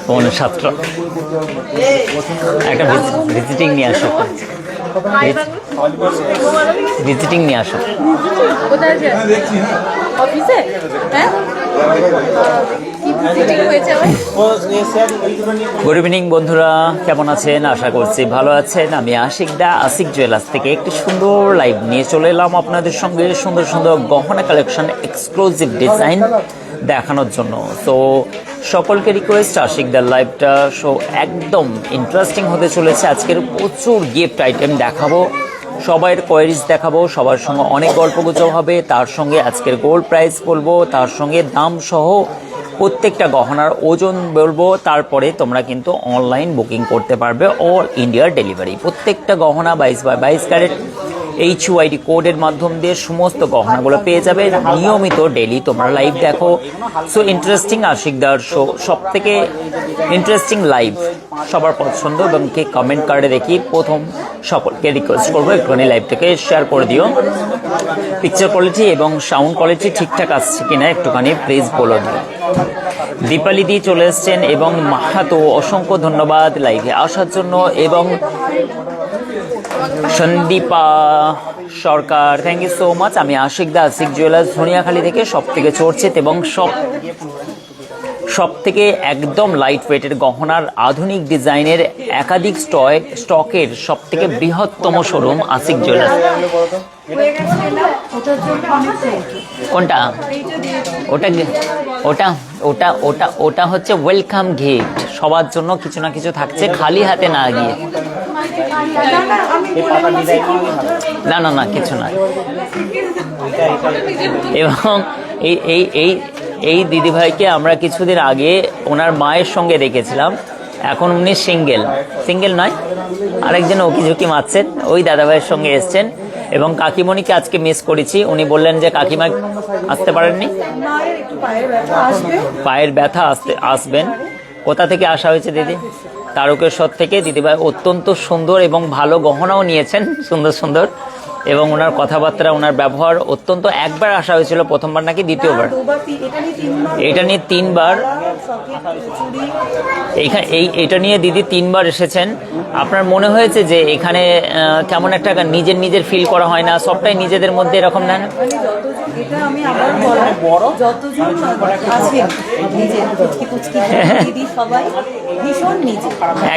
পৌনে 7টা একটা ভিজিটিং নিয়ে আসো, ভিজিটিং নিয়ে আসো। গুড ইভিনিং বন্ধুরা, কেমন আছেন? আশা করছি ভালো আছেন। আমি আশিক দা, আশিক জুয়েলার্স থেকে একটি সুন্দর লাইভ নিয়ে চলে এলাম আপনাদের সঙ্গে। সুন্দর সুন্দর গহনা কালেকশন, এক্সক্লুসিভ ডিজাইন দেখানোর জন্য। তো সকলকে রিকোয়েস্ট, আশিকদার লাইভটা শো একদম ইন্টারেস্টিং হতে চলেছে। আজকের প্রচুর গিফট আইটেম দেখাবো, সবাইয়ের কোয়ারিজ দেখাবো, সবার সঙ্গে অনেক গল্পগুজব হবে, তার সঙ্গে আজকের গোল্ড প্রাইস বলবো, তার সঙ্গে দাম সহ প্রত্যেকটা গহনার ওজন বলবো। তারপরে তোমরা কিন্তু অনলাইন বুকিং করতে পারবে, অল ইন্ডিয়ার ডেলিভারি। প্রত্যেকটা গহনা 22x22 ক্যারেট HUID কোডের মাধ্যম দিয়ে সমস্ত গহনাগুলো পেয়ে যাবে। নিয়মিত ডেলি তোমরা লাইভ দেখো। সো ইন্টারেস্টিং আশিকদার শো, সব থেকে ইন্টারেস্টিং লাইভ সবার পছন্দ। এবং কে কমেন্ট কার্ডে দেখি প্রথম সকলকে রিকোয়েস্ট করবো একটুখানি লাইভটাকে শেয়ার করে দিও। পিকচার কোয়ালিটি এবং সাউন্ড কোয়ালিটি ঠিকঠাক আসছে কিনা একটুখানি প্লিজ বলে দিও। দীপালি দি চলে এসছেন এবং মাহাতো, অসংখ্য ধন্যবাদ লাইভে আসার জন্য। এবং সন্দীপা সরকার, থ্যাংক ইউ সো মাচ। আমি আশিক দা, আশিক জুয়েলার্স, ধনিয়াখালী থেকে সব থেকে চর্চিত এবং সব থেকে একদম লাইট ওয়েটের গহনার আধুনিক ডিজাইনের একাধিক স্টকের সব থেকে বৃহত্তম শোরুম আশিক জুয়েলার্স। কোনটা? ওটা ওটা ওটা ওটা ওটা হচ্ছে ওয়েলকাম গিফট। সবার জন্য কিছু না কিছু থাকছে, খালি হাতে না গিয়ে। না না না, কিছু না। এবং এই এই এই এই দিদিভাইকে আমরা কিছুদিন আগে ওনার মায়ের সঙ্গে দেখেছিলাম। এখন উনি সিঙ্গেল নয়, আরেকজন ওকিঝুঁকি মারছেন, ওই দাদাভাইয়ের সঙ্গে এসছেন। এবং কাকিমণিকে আজকে মিস করেছি। উনি বললেন যে কাকিমা আসতে পারেননি, পায়ের ব্যথা, আসবেন। কোথা থেকে আসা হয়েছে দিদি? তারকেশ্বর থেকে। দিদিভাই অত্যন্ত সুন্দর এবং ভালো গহনাও নিয়েছেন, সুন্দর সুন্দর। এবং ওনার কথাবার্তা, ওনার ব্যবহার অত্যন্ত। একবার আসা হয়েছিল, প্রথমবার নাকি দ্বিতীয়বার? এটা নিয়ে 3বার। এটা নিয়ে দিদি 3বার এসেছেন। আপনার মনে হয়েছে যে এখানে কেমন একটা নিজের ফিল করা হয় না? সবটাই নিজেদের মধ্যে এরকম না?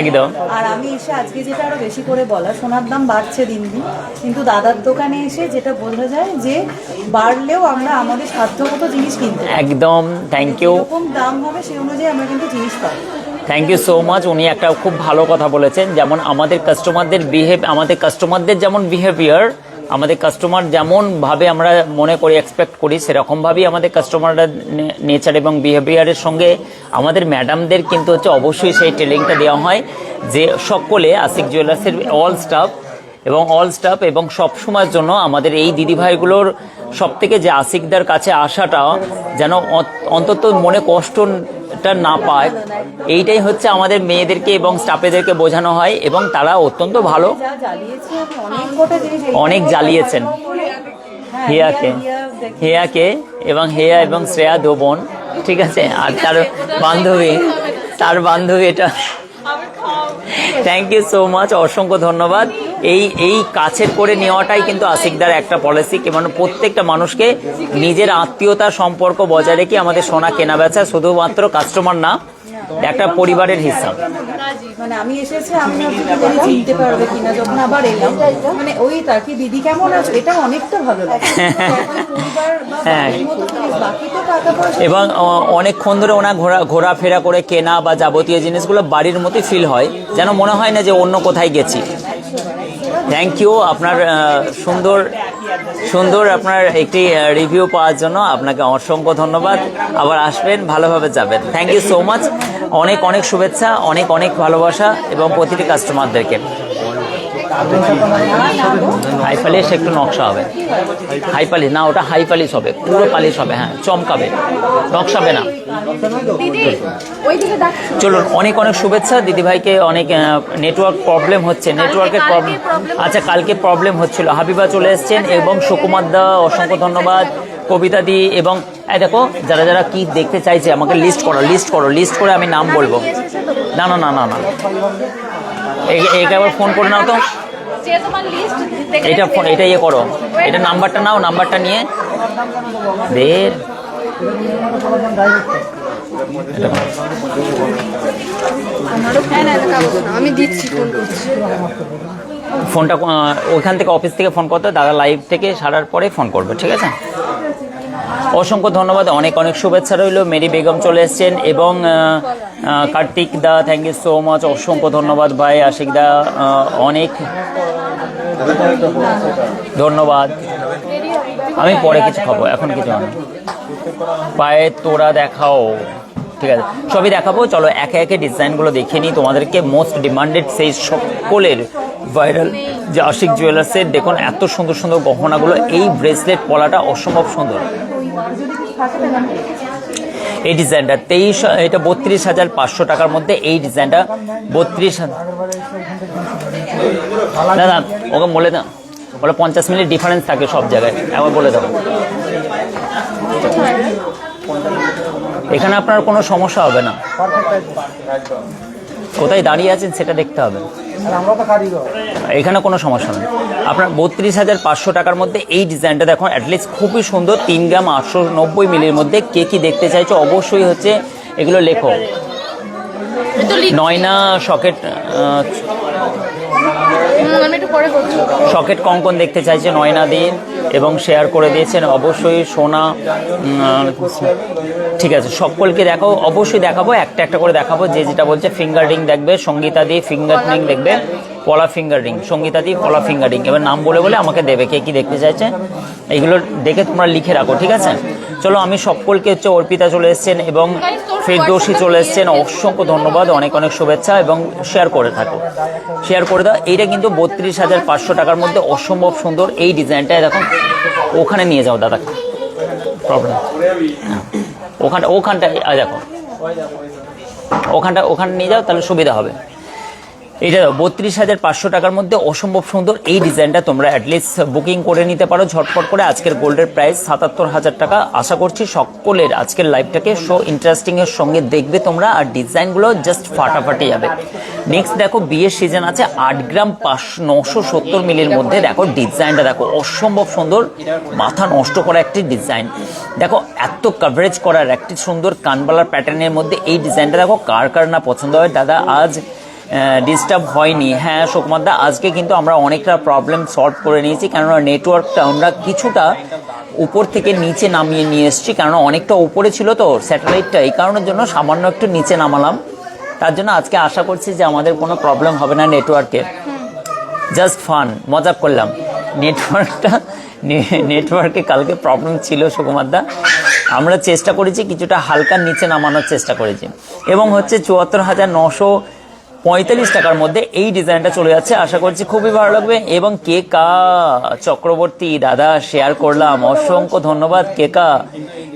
একদম। আর আমি এসে আজকে যেটা আরো বেশি করে বলা, সোনার দাম বাড়ছে দিন দিন, কিন্তু দাদার দোকানে এসে যেটা বোঝা যায় যে বাড়লেও আমরা আমাদের সাধ্যমতো জিনিস কিনতে। একদম, থ্যাংক ইউ। এরকম দাম হবে সেই অনুযায়ী আমরা কিন্তু জিনিস পাবো। Thank you so much. উনি একটা খুব ভালো কথা বলেছেন। যেমন আমাদের কাস্টমারদের যেমন বিহেভিয়ার, আমাদের কাস্টমার যেমনভাবে আমরা মনে করি, এক্সপেক্ট করি, সেরকমভাবেই আমাদের কাস্টমাররা নেচার এবং বিহেভিয়ারের সঙ্গে আমাদের ম্যাডামদের কিন্তু হচ্ছে অবশ্যই সেই ট্রেনিংটা দেওয়া হয় যে সকলে আশিক জুয়েলার্সের অল স্টাফ এবং সব সময়ের জন্য আমাদের এই দিদিভাইগুলোর সব থেকে যে আশিকদার কাছে আসাটা যেন অন্তত মনে কষ্টটা না পায়, এইটাই হচ্ছে আমাদের মেয়েদেরকে এবং স্টাফেদেরকে বোঝানো হয়। এবং তারা অত্যন্ত ভালো, অনেক জ্বালিয়েছেন হেয়াকে এবং হেয়া এবং শ্রেয়া, 2 বোন, ঠিক আছে। আর তার বান্ধবী এটা। থ্যাংক ইউ সো মাচ, অসংখ্য ধন্যবাদ। এই কাছের করে নেওয়াটাই কিন্তু আশিকদার একটা পলিসি, মানে প্রত্যেকটা মানুষকে নিজের আত্মীয়তার সম্পর্ক বজায় রেখে আমাদের সোনা কেনা বেচা, শুধুমাত্র কাস্টমার না, একটা পরিবারের হিসাব। মানে আমি এসেছি, আমি চিনতে পারবে কিনা, যখন আবার এলাম মানে ওই তাকে দিদি কেমন আছে, এটা অনেকটা ভালো লাগে। হ্যাঁ, এবং অনেকক্ষণ ধরে ওনা ঘোরাফেরা করে কেনা বা যাবতীয় জিনিসগুলো বাড়ির মতোই ফিল হয়, যেন মনে হয় না যে অন্য কোথায় গেছি। থ্যাংক ইউ আপনার সুন্দর আপনার একটি রিভিউ পাওয়ার জন্য আপনাকে অসংখ্য ধন্যবাদ। আবার আসবেন, ভালোভাবে যাবেন। Thank you so much. অনেক শুভেচ্ছা, অনেক ভালোবাসা এবং প্রতিটি কাস্টমারদেরকে। হাই পালিশ একটু নকশা হবে, হাই পালিশ না, ওটা হাই পালিশ হবে, পুরো পালিশ হবে, হ্যাঁ চমকাবে, নকশাবে না। চলুন, অনেক অনেক শুভেচ্ছা দিদিভাইকে। অনেক নেটওয়ার্ক প্রবলেম হচ্ছে, নেটওয়ার্কের প্রবলেম। আচ্ছা, কালকে প্রবলেম হচ্ছিল। হাবিবা চলে এসছেন এবং সুকুমার দা, অসংখ্য ধন্যবাদ। কবিতা দি এবং দেখো যারা যারা কি দেখতে চাইছে আমাকে লিস্ট করো, লিস্ট করে আমি নাম বলবো। না না না না না, একবার ফোন করে নাও তো, এটা ইয়ে করো, এটা নাম্বারটা নাও, নাম্বারটা নিয়ে আমি দিচ্ছি, ফোন করছি। ফোনটা ওইখান থেকে অফিস থেকে ফোন করতে, দাদা লাইভ থেকে সারার পরে ফোন করবে, ঠিক আছে? অসংখ্য ধন্যবাদ, অনেক অনেক শুভেচ্ছা রইল। মেরি বেগম চলে এসছেন এবং কার্তিক দা, থ্যাংক ইউ সো মাচ, অসংখ্য ধন্যবাদ ভাই। আশিক দা অনেক ধন্যবাদ। আমি পরে কিছু খাবো, এখন কিছু না। পায়ে তোরা দেখাও, ঠিক আছে সবই দেখাবো। চলো একে একে ডিজাইনগুলো দেখে নিই তোমাদেরকে। মোস্ট ডিমান্ডেড সেই সকলের ভাইরাল যে আশিক জুয়েলার্সের, দেখুন এত সুন্দর সুন্দর গহনাগুলো। এই ব্রেসলেট পলাটা অসম্ভব সুন্দর। এই ডিজাইনটা এটা 32,500 টাকার মধ্যে। এই ডিজাইনটা 32,000। দাদা ওকে বলে দাও, বলে 50 মিনিট ডিফারেন্স থাকে সব জায়গায়, একবার বলে দাও। এখানে আপনার কোনো সমস্যা হবে না, কোথায় দাঁড়িয়ে আছেন সেটা দেখতে হবে, এখানে কোনো সমস্যা নেই। আপনার 32,500 টাকার মধ্যে এই ডিজাইনটা দেখুন, অ্যাটলিস্ট খুবই সুন্দর। 3 গ্রাম 890 মিলির মধ্যে। কে কি দেখতে চাইছো অবশ্যই হচ্ছে এগুলো লেখো। নয়না সকেট, সকেট কঙ্কন দেখতে চাইছে নয়না দিন এবং শেয়ার করে দিয়েছেন। অবশ্যই সোনা, ঠিক আছে সকলকে দেখো, অবশ্যই দেখাবো, একটা একটা করে দেখাবো। যে যেটা বলছে ফিঙ্গার রিং দেখবে, সঙ্গীতা দিয়ে ফিঙ্গার রিং দেখবে, পলা ফিঙ্গার রিং, সঙ্গীতা দিয়ে পলা ফিঙ্গার রিং। এবার নাম বলে বলে আমাকে দেবে কে কি দেখতে চাইছে, এইগুলো দেখে তোমরা লিখে রাখো, ঠিক আছে? চলো আমি সকলকে হচ্ছে, অর্পিতা চলে এসছেন এবং ফেরদৌসী চলে এসছেন, অসংখ্য ধন্যবাদ, অনেক অনেক শুভেচ্ছা এবং শেয়ার করে থাকো, শেয়ার করে দাও। এইটা কিন্তু 32,500 টাকার মধ্যে অসম্ভব সুন্দর। এই ডিজাইনটা দেখুন, ওখানে নিয়ে যাও দাদা, প্রবলেম ওখানটায় দেখো, ওখানে নিয়ে যাও, তাহলে সুবিধা হবে। এটা 32,500 টাকার মধ্যে অসম্ভব সুন্দর। এই ডিজাইনটা তোমরা অ্যাটলিস্ট বুকিং করে নিতে পারো ঝটপট করে। আজকের গোল্ডের প্রাইস 77,000 টাকা। আশা করছি সকলের আজকের লাইভটাকে শো ইন্টারেস্টিং এর সঙ্গে দেখবে তোমরা, আর ডিজাইনগুলো জাস্ট ফাটাফাটি যাবে। নেক্সট দেখো, বিয়ের সিজন আছে, 8 গ্রাম 970 মিলির মধ্যে। দেখো ডিজাইনটা দেখো, অসম্ভব সুন্দর, মাথা নষ্ট করা একটি ডিজাইন। দেখো এত কভারেজ করার একটি সুন্দর কানবালার প্যাটার্নের মধ্যে এই ডিজাইনটা দেখো, কার কার না পছন্দ হয়। দাদা আজ ডিস্টার্ব হয়নি, হ্যাঁ সুকুমারদা, আজকে কিন্তু আমরা অনেকটা প্রবলেম সলভ করে নিয়েছি, কেননা নেটওয়ার্কটা আমরা কিছুটা উপর থেকে নিচে নামিয়ে নিয়ে এসেছি, কেননা অনেকটা উপরে ছিল তো স্যাটেলাইটটা, এই কারণের জন্য সামান্য একটু নিচে নামালাম। তার জন্য আজকে আশা করছি যে আমাদের কোনো প্রবলেম হবে না নেটওয়ার্কের। জাস্ট ফান, মজা করলাম। নেটওয়ার্কে কালকে প্রবলেম ছিল সুকুমারদা, আমরা চেষ্টা করেছি কিছুটা হালকা নিচে নামানোর চেষ্টা করেছি। এবং হচ্ছে 74,945 টাকার মধ্যে এই ডিজাইনটা চলে যাচ্ছে। আশা করছি খুবই ভালো লাগবে। এবং কেকা চক্রবর্তী দাদা শেয়ার করলাম, অসংখ্য ধন্যবাদ কেকা,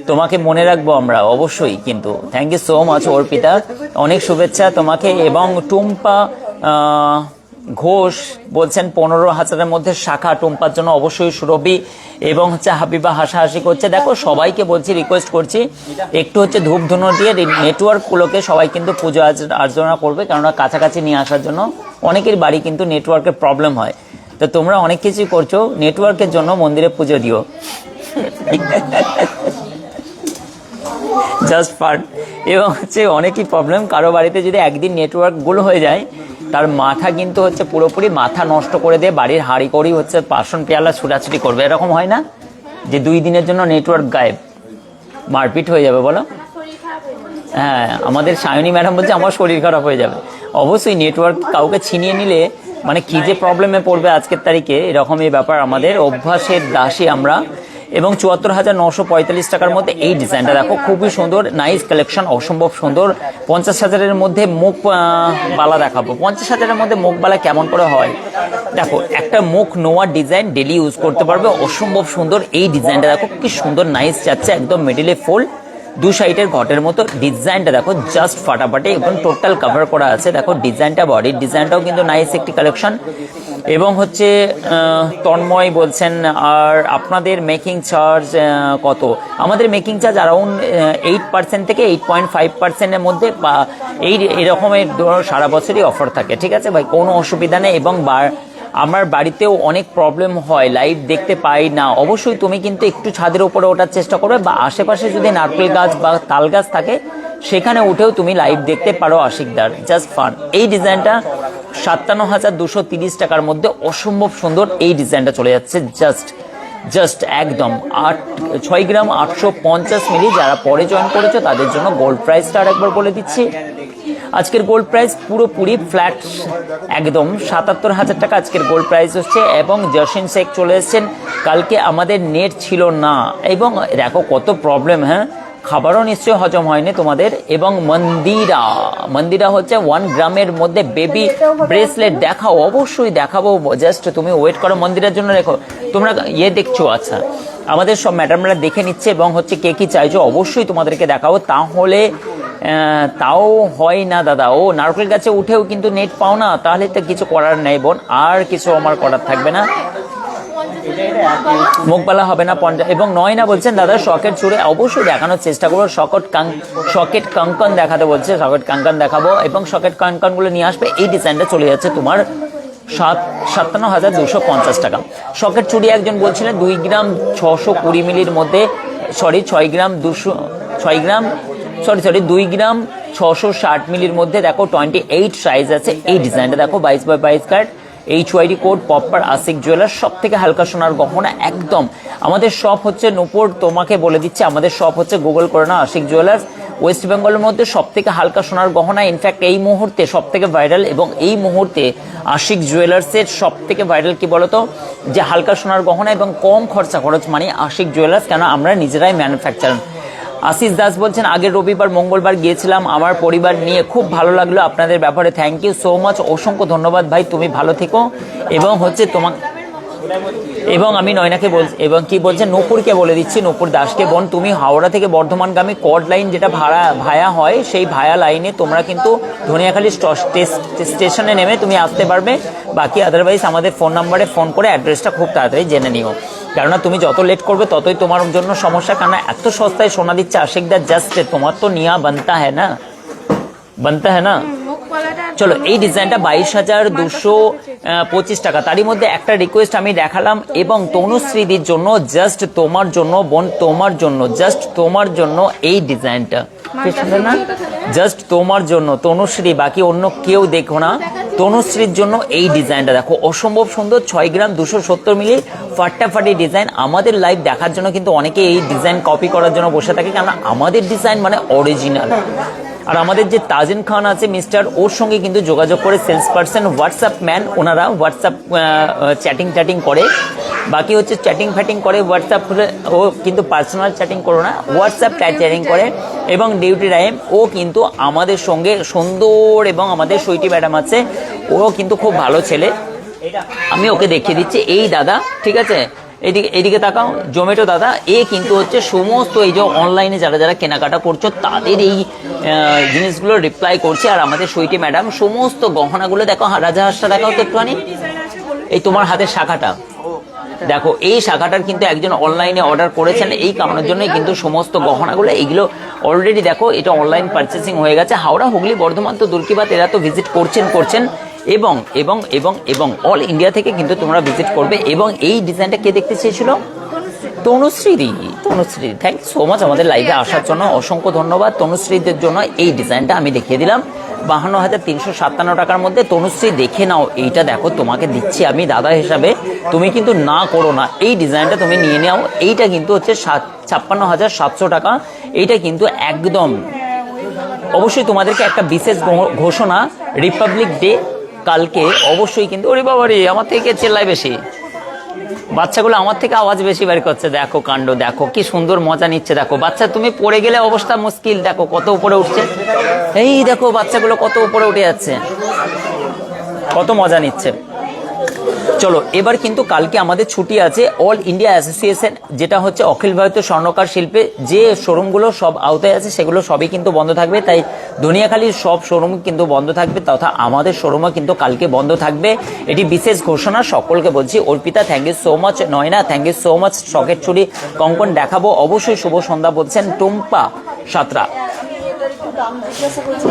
তোমাকে মনে রাখবো আমরা অবশ্যই কিন্তু। Thank you so much Arpita, অনেক শুভেচ্ছা তোমাকে। এবং টুম্পা ঘোষ বলছেন 15,000-এর মধ্যে শাখা, টুম্পার জন্য অবশ্যই সুরভি। এবং হচ্ছে হাবিবা হাসাহাসি করছে। দেখো সবাইকে বলছি, রিকোয়েস্ট করছি একটু হচ্ছে ধূপ ধুনো দিয়ে নেটওয়ার্কগুলোকে সবাই কিন্তু পুজো আর্চনা করবে, কেননা কাছাকাছি নিয়ে আসার জন্য অনেকের বাড়ি কিন্তু নেটওয়ার্কের প্রবলেম হয়। তো তোমরা অনেক কিছুই করছো, নেটওয়ার্কের জন্য মন্দিরে পুজো দিও। Just fun. এবং হচ্ছে অনেকই প্রবলেম, কারো বাড়িতে যদি একদিন নেটওয়ার্ক গুলো হয়ে যায়, তার মাথা কিন্তু হচ্ছে পুরোপুরি মাথা নষ্ট করে দিয়ে বাড়ির হাঁড়ি করেই হচ্ছে বাসন পেয়ালা ছুটাছুটি করবে। এরকম হয় না যে 2 দিনের জন্য নেটওয়ার্ক গায়েব, মারপিট হয়ে যাবে বলো? হ্যাঁ, আমাদের সায়নী ম্যাডাম বলছে আমার শরীর খারাপ হয়ে যাবে। অবশ্যই নেটওয়ার্ক কাউকে ছিনিয়ে নিলে মানে কি যে প্রবলেমে পড়বে আজকের তারিখে, এরকমই ব্যাপার। আমাদের অভ্যাসের দাসী আমরা। এবং 74,945 টাকার মধ্যে এই ডিজাইনটা দেখো, খুবই সুন্দর, নাইস কালেকশন, অসম্ভব সুন্দর। 50,000-এর মধ্যে মুখ বালা দেখাবো। 50,000-এর মধ্যে মুখ বালা কেমন করে হয় দেখো, একটা মুখ নোয়া ডিজাইন ডেলি ইউজ করতে পারবে, অসম্ভব সুন্দর। এই ডিজাইনটা দেখো কি সুন্দর, নাইস যাচ্ছে, একদম মিডিলে ফুল, দু সাইডের ঘটের মতো ডিজাইনটা দেখো, জাস্ট ফাটাফাটি এবং টোটাল কভার করা আছে। দেখো ডিজাইনটা, বডির ডিজাইনটাও কিন্তু নাইস একটি কালেকশন। এবং হচ্ছে তন্ময় বলছেন, আর আপনাদের মেকিং চার্জ কত? আমাদের মেকিং চার্জ অ্যারাউন্ড 8% থেকে 8.5%-এর মধ্যে, বা এরকমের সারা বছরই অফার থাকে, ঠিক আছে ভাই, কোনো অসুবিধা নেই। এবং আমার বাড়িতেও অনেক প্রবলেম হয়, লাইভ দেখতে পাই না। অবশ্যই তুমি কিন্তু একটু ছাদের উপরে ওঠার চেষ্টা করবে, বা আশেপাশে যদি নারকেল গাছ বা তাল গাছ থাকে সেখানে উঠেও তুমি লাইভ দেখতে পারো আশিকদার, জাস্ট ফান। এই ডিজাইনটা 57,230 টাকার মধ্যে অসম্ভব সুন্দর। এই ডিজাইনটা চলে যাচ্ছে জাস্ট একদম 6 গ্রাম 850 মিলি। যারা পরে জয়েন করেছো তাদের জন্য গোল্ড প্রাইসটা আর একবার বলে দিচ্ছি। আজকের গোল্ড প্রাইস পুরোপুরি ফ্ল্যাট একদম 77,000 টাকা আজকের গোল্ড প্রাইস হচ্ছে। এবং জসিন শেখ চলে এসেছেন, কালকে আমাদের নেট ছিল না, এবং দেখো কত প্রবলেম, হ্যাঁ, খাবারও নিশ্চয়ই হজম হয়নি তোমাদের। এবং মন্দিরা হচ্ছে 1 গ্রামের মধ্যে বেবি ব্রেসলেট দেখাও, অবশ্যই দেখাবো, জাস্ট তুমি ওয়েট করো, মন্দিরের জন্য রেখো। তোমরা দেখছো, আচ্ছা আমাদের সব ম্যাডামরা দেখে নিচ্ছে, এবং হচ্ছে কে কি চাইছো অবশ্যই তোমাদেরকে দেখাবো। তাহলে তাও হয় না দাদা, ও নারকেল গাছে উঠেও কিন্তু নেট পাও না, তাহলে তো কিছু করার নেই বোন, আর কিছু আমার করার থাকবে না, মুখবালা হবে না। এবং নয়না বলছেন, দাদা শকেট চুড়ে অবশ্যই দেখানোর চেষ্টা করবো, শকেট কাঙ্কন দেখাতে বলছে, শকেট কাঙ্কন দেখাবো, এবং শকেট কাঙ্কনগুলো নিয়ে আসবে। এই ডিজাইনটা চলে যাচ্ছে তোমার 57,250 টাকা। শকেট চুড়ি একজন বলছিলেন 2 গ্রাম 620 মিলির মধ্যে, 2 গ্রাম 660 মিলির মধ্যে, দেখো 28 সাইজ আছে। এই ডিজাইনটা দেখো 22x22 কার্ড, HYD কোড, প্রপার আশিক জুয়েলার্স, সব থেকে হালকা সোনার গহনা একদম। আমাদের শপ হচ্ছে নূপুর, তোমাকে বলে দিচ্ছে, আমাদের শপ হচ্ছে গুগল করে না, আশিক জুয়েলার্স, ওয়েস্ট বেঙ্গলের মধ্যে সব থেকে হালকা সোনার গহনা। ইনফ্যাক্ট এই মুহূর্তে সব থেকে ভাইরাল, এবং এই মুহূর্তে আশিক জুয়েলার্সের সব থেকে ভাইরাল কি বলতো, যে হালকা সোনার গহনা এবং কম খরচ মানে আশিক জুয়েলার্স, কেন আমরা নিজেরাই ম্যানুফ্যাকচার। আশিস দাস বলছেন, আগের রবিবার মঙ্গলবার গিয়েছিলাম আমার পরিবার নিয়ে, খুব ভালো লাগলো আপনাদের ব্যাপারে, থ্যাংক ইউ সো মাচ, অসংখ্য ধন্যবাদ ভাই, তুমি ভালো থেকো। এবং হচ্ছে এবং আমি নয়নাকে এবং কি বলছেন, নূপুরকে বলে দিচ্ছি, নূপুর দাসকে, বোন তুমি হাওড়া থেকে বর্ধমানগামী কড লাইন যেটা ভায়া হয়, সেই ভায়া লাইনে তোমরা কিন্তু ধনিয়াখালী স্টেশনে নেমে তুমি আসতে পারবে। বাকি আদারওয়াইজ আমাদের ফোন নাম্বারে ফোন করে অ্যাড্রেসটা খুব তাড়াতাড়ি জেনে নিও, কেননা তুমি যত লেট করবে ততই তোমার জন্য সমস্যা, কারণ এত সস্তায় সোনা দিচ্ছে আশিকদার, জাস্ট তোমার তো নিয়া বানতা হ্যাঁ না। চলো, এই ডিজাইনটা 22,225 টাকা। তারই মধ্যে একটা রিকোয়েস্ট আমি দেখালাম, এবং তনুশ্রীদির জন্য, জাস্ট তোমার জন্য বোন, তোমার জন্য, জাস্ট তোমার জন্য এই ডিজাইনটা, না জাস্ট তোমার জন্য তনুশ্রী, বাকি অন্য কেউ দেখো না, তনুশ্রীর জন্য এই ডিজাইনটা দেখো, অসম্ভব সুন্দর, 6 গ্রাম 270 মিলি, ফাটাফাটি ডিজাইন। আমাদের লাইভ দেখার জন্য কিন্তু অনেকে এই ডিজাইন কপি করার জন্য বসে থাকে, কারণ আমাদের ডিজাইন মানে অরিজিনাল। আর আমাদের যে তাজিন খান আছে মিস্টার, ওর সঙ্গে কিন্তু যোগাযোগ করে সেলস পার্সন, হোয়াটসঅ্যাপ ম্যান, ওনারা হোয়াটসঅ্যাপ চ্যাটিং করে, বাকি হচ্ছে চ্যাটিং করে হোয়াটসঅ্যাপ, ও কিন্তু পার্সোনাল চ্যাটিং করো না, হোয়াটসঅ্যাপ চ্যাটিং করে। এবং ডিউটি টাইম ও কিন্তু আমাদের সঙ্গে সুন্দর, এবং আমাদের সৈটি ম্যাডাম আছে, ও কিন্তু খুব ভালো ছেলে, আমি ওকে দেখিয়ে দিচ্ছি। এই দাদা, ঠিক আছে, এদিকে তাকাও, জোম্যাটো দাদা, এ কিন্তু হচ্ছে সমস্ত এই যে অনলাইনে যারা কেনাকাটা করছো তাদের এই জিনিসগুলো রিপ্লাই করছে। আর আমাদের সৈটি ম্যাডাম সমস্ত গহনাগুলো দেখো, রাজাহাঁসটা দেখাও তো একটুখানি, এই তোমার হাতের শাখাটা দেখো, এই শাখাটার কিন্তু একজন অনলাইনে অর্ডার করেছেন, এই কারণের জন্যই কিন্তু সমস্ত গহনাগুলো এইগুলো অলরেডি দেখো, এটা অনলাইন পারচেসিং হয়ে গেছে। হাওড়া, হুগলি, বর্ধমান তো দূর কি বাত, এরা তো ভিজিট করছেন, এবং এবং এবং এবং অল ইন্ডিয়া থেকে কিন্তু তোমরা ভিজিট করবে। এবং এই ডিজাইনটা কে দেখতে চেয়েছিল? Tanushree, thank you so much আমাদের লাইভে আসার জন্য, অসংখ্য ধন্যবাদ। তনুশ্রীদের জন্য এই ডিজাইনটা আমি দেখিয়ে দিলাম 52,357 টাকার মধ্যে। তনুশ্রী দেখে নাও, এইটা দেখো, তোমাকে দিচ্ছি আমি দাদা হিসাবে, তুমি কিন্তু না করো না, এই ডিজাইনটা তুমি নিয়ে নাও। এইটা কিন্তু হচ্ছে 56,700 টাকা। এইটা কিন্তু একদম, অবশ্যই তোমাদেরকে একটা বিশেষ ঘোষণা, রিপাবলিক ডে কালকে অবশ্যই কিন্তু, ওরে বাবা রে, আমার থেকে চেল্লাই বেশি, বাচ্চাগুলো আমার থেকে আওয়াজ বেশি বের করছে, দেখো কাণ্ড, দেখো কি সুন্দর মজা নিচ্ছে। দেখো বাচ্চা, তুমি পড়ে গেলে অবস্থা মুশকিল, দেখো কত উপরে উঠছে, এই দেখো বাচ্চাগুলো কত উপরে উঠে যাচ্ছে, কত মজা নিচ্ছে। চলো এবার কিন্তু কালকে আমাদের ছুটি আছে। অল ইন্ডিয়া অ্যাসোসিয়েশন, যেটা হচ্ছে অখিল ভারতীয় স্বর্ণকার শিল্পে যে শোরুমগুলো সব আওতায় আছে সেগুলো সবই কিন্তু বন্ধ থাকবে, তাই দুনিয়াখালীর সব শোরুম কিন্তু বন্ধ থাকবে, তথা আমাদের শোরুমও কিন্তু কালকে বন্ধ থাকবে। এটি বিশেষ ঘোষণা, সকলকে বলছি। Arpita thank you so much, Naina thank you so much, শখের চুড়ি কঙ্কন দেখাবো অবশ্যই, শুভ সন্ধ্যা বলছেন টুম্পা সাতরা।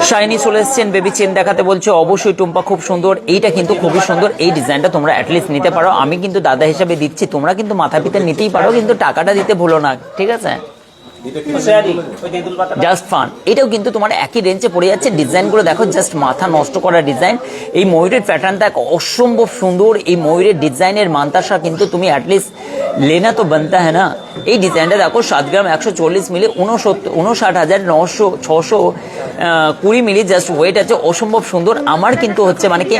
শাইনি চলে এসছেন বেবি চেন দেখাতে বলছে, অবশ্যই টুম্পা খুব সুন্দর, এইটা কিন্তু খুবই সুন্দর, এই ডিজাইনটা তোমরা অ্যাটলিস্ট নিতে পারো, আমি কিন্তু দাদা হিসাবে দিচ্ছি, তোমরা কিন্তু মাথা পিতে নিতেই পারো, কিন্তু টাকাটা দিতে ভুলো না, ঠিক আছে? Just fun. এটাও কিন্তু তোমার একই রেঞ্জে পড়ে যাচ্ছে। ডিজাইনগুলো দেখো, জাস্ট মাথা নষ্ট করা ডিজাইন। এই ময়ূরের প্যাটার্নটা অসম্ভব সুন্দর, এই ময়ূরের ডিজাইনের মান্তাসা কিন্তু তুমি অ্যাটলিস্ট লেনা তো বানতা হ্যাঁ না। এই ডিজাইনটা দেখো 7 গ্রাম 140 মিলি 59,620 মিলি জাস্ট ওয়েট আছে, অসম্ভব সুন্দর। আমার কিন্তু হচ্ছে মানে কি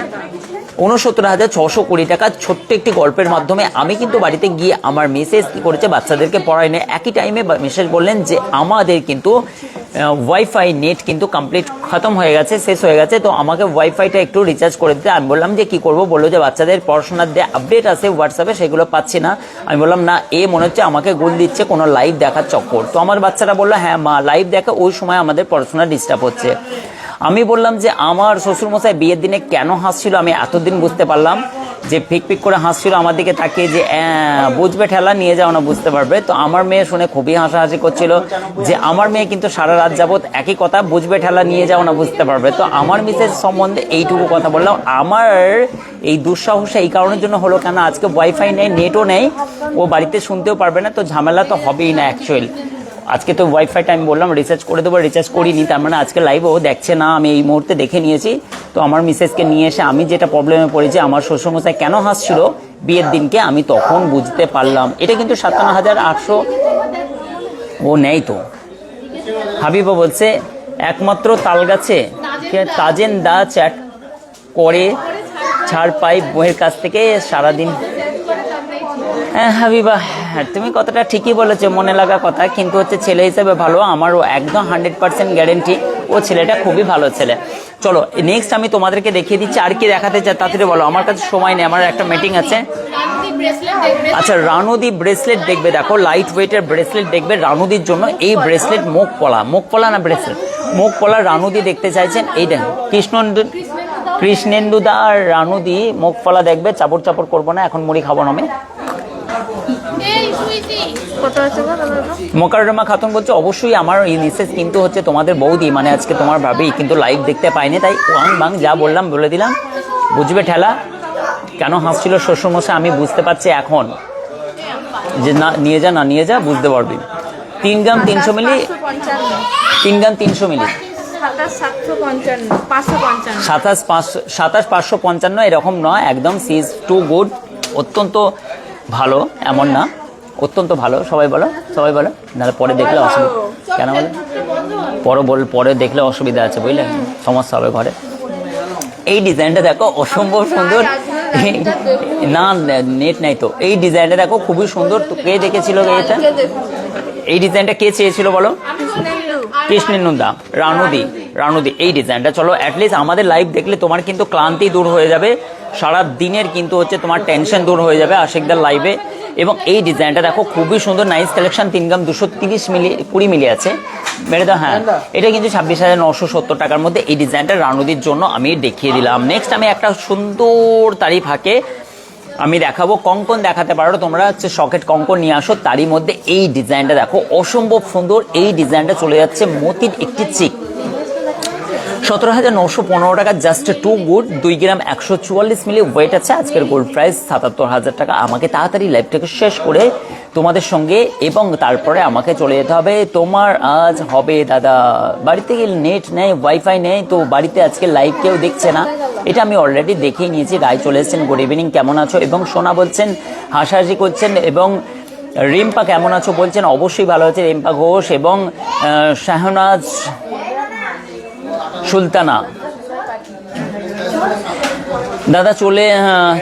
69,620 টাকা। ছোট্ট একটি গল্পের মাধ্যমে আমি কিন্তু বাড়িতে গিয়ে আমার মেসেজ কি করেছে, বাচ্চাদেরকে পড়াই নেই, একই টাইমে মেসেজ বললেন যে আমাদের কিন্তু ওয়াইফাই নেট কিন্তু কমপ্লিট খতম হয়ে গেছে, শেষ হয়ে গেছে, তো আমাকে ওয়াইফাইটা একটু রিচার্জ করে দিতে। আমি বললাম যে কি করব, বললো যে বাচ্চাদের পড়াশোনার যে আপডেট আছে হোয়াটসঅ্যাপে সেগুলো পাচ্ছি না। আমি বললাম না, মনে হচ্ছে আমাকে গোল দিচ্ছে কোনো লাইভ দেখার চক্কর। তো আমার বাচ্চারা বললো হ্যাঁ মা লাইভ দেখে, ওই সময় আমাদের পড়াশোনা ডিস্টার্ব হচ্ছে। আমি বললাম যে আমার শ্বশুরমশাই বিয়ের দিনে কেন হাসছিল আমি এতদিন বুঝতে পারলাম, যে ফিক ফিক করে হাসছিল আমার দিকে তাকিয়ে, যে বুঝবে ঠেলা নিয়ে যাও না বুঝতে পারবে। তো আমার মেয়ে শুনে খুবই হাসাহাসি করছিল যে আমার মেয়ে কিন্তু সারা রাত যাবত একই কথা, বুঝবে ঠেলা নিয়ে যাও না বুঝতে পারবে। তো আমার মিসেস সম্বন্ধে এইটুকু কথা বললাম। আমার এই দুঃসাহসে এই কারণের জন্য হলো কেন, আজকে ওয়াইফাই নেই, নেটও নেই, ও বাড়িতে শুনতেও পারবে না, তো ঝামেলা তো হবেই না অ্যাকচুয়ালি। আজকে তো ওয়াইফাইটা আমি বললাম রিচার্জ করে দেবো, রিচার্জ করিনি, তার মানে আজকে লাইভও দেখছে না, আমি এই মুহূর্তে দেখে নিয়েছি। তো আমার মিসেসকে নিয়ে এসে আমি যেটা প্রবলেমে পড়েছি, আমার শ্বশুরমশাই কেন হাসছিল বিয়ের দিনকে, আমি তখন বুঝতে পারলাম। এটা কিন্তু 57,800 ও নেই তো। হাবিবা বলছে একমাত্র তাল গাছে তাজেন দা চ্যাট করে ছাড় পাই বইয়ের কাছ থেকে সারাদিন। হ্যাঁ হাবিবা, তুমি কথাটা ঠিকই বলেছো, মনে লাগা কথা, কিন্তু হচ্ছে ছেলে হিসেবে ভালো, আমারও একদম 100% গ্যারেন্টি ও ছেলেটা খুবই ভালো ছেলে। চলো নেক্সট আমি তোমাদেরকে দেখিয়ে দিচ্ছি, আর কি দেখাতে চাই তাড়াতাড়ি বলো, আমার কাছে সময় নেই, আমার একটা মিটিং আছে। আচ্ছা রানুদি ব্রেসলেট দেখবে, দেখো লাইট ওয়েটের ব্রেসলেট দেখবে রানুদির জন্য। এই ব্রেসলেট মুখ পলা না ব্রেসলেট, মুখ পলা রানুদি দেখতে চাইছেন, এই দেখেন কৃষ্ণেন্দুদা আর রানুদি মুখ পলা দেখবে, চাপড় চাপড় করবো না, এখন মুড়ি খাবো না আমি। মোকাররমা খাতুন বলছে অবশ্যই আমার এই মিসেস কিন্তু হচ্ছে তোমাদের বৌদি, মানে আজকে তোমার ভাবি কিন্তু লাইভ দেখতে পাইনি, তাই ওয়াং বাং যা বললাম বলে দিলাম, বুঝবে ঠেলা। কেন হাসছিল শ্বশুরমশাই আমি বুঝতে পারছি এখন, যে না নিয়ে যা না নিয়ে যা বুঝতে পারবি। 3 গ্রাম 300 মিলি, 3 গ্রাম 300 মিলি 27,555 এরকম নয়, একদম সিজ টু গুড, অত্যন্ত ভালো, এমন না, অত্যন্ত ভালো। সবাই বলো, সবাই বলো, নাহলে পরে দেখলে অসুবিধা, কেন বলো পরে দেখলে অসুবিধা আছে বুঝলে, সমস্যা হবে ঘরে। এই ডিজাইনটা দেখো অসম্ভব সুন্দর, না নেট নাই তো। এই ডিজাইনটা দেখো খুবই সুন্দর, তো কে দেখেছিল এটা, এই ডিজাইনটা কে চেয়েছিল বলো? কৃষ্ণেন্দুদা, রানুদি এই ডিজাইনটা। চলো অ্যাটলিস্ট আমাদের লাইভ দেখলে তোমার কিন্তু ক্লান্তি দূর হয়ে যাবে, সারা দিনের কিন্তু হচ্ছে তোমার টেনশন দূর হয়ে যাবে আশিকদার লাইভে। এবং এই ডিজাইনটা দেখো খুবই সুন্দর, নাইস কালেকশন। 3 গ্রাম 230 মিলি 20 মিলি আছে, মেরে দাও। হ্যাঁ এটা কিন্তু 26,970 টাকার মধ্যে এই ডিজাইনটা রানুদির জন্য আমি দেখিয়ে দিলাম। নেক্সট আমি একটা সুন্দর তারিফ হাকে আমি দেখাবো, কঙ্কন দেখাতে পারো তোমরা, হচ্ছে সকেট কঙ্কন নিয়ে আসো, তারই মধ্যে এই ডিজাইনটা দেখো অসম্ভব সুন্দর। এই ডিজাইনটা চলে যাচ্ছে মতির একটি চিক, 17,915 টাকা, জাস্ট টু গুড। 2 গ্রাম 144 মিলি ওয়েট আছে। আজকের গোল্ড প্রাইস 77,000 টাকা। আমাকে তাড়াতাড়ি লাইভটাকে শেষ করে তোমাদের সঙ্গে, এবং তারপরে আমাকে চলে যেতে হবে। তোমার আজ হবে দাদা বাড়িতে নেট নেই, ওয়াইফাই নেই, তো বাড়িতে আজকে লাইভ কেউ দেখছে না, এটা আমি অলরেডি দেখেই নিয়েছি। রায় চলে এসেছেন, গুড ইভিনিং, কেমন আছো? এবং সোনা বলছেন হাসাহাসি করছেন, এবং রিম্পা কেমন আছো বলছেন, অবশ্যই ভালো আছে রিম্পা ঘোষ, এবং শাহনাজ সুলতানা দাদা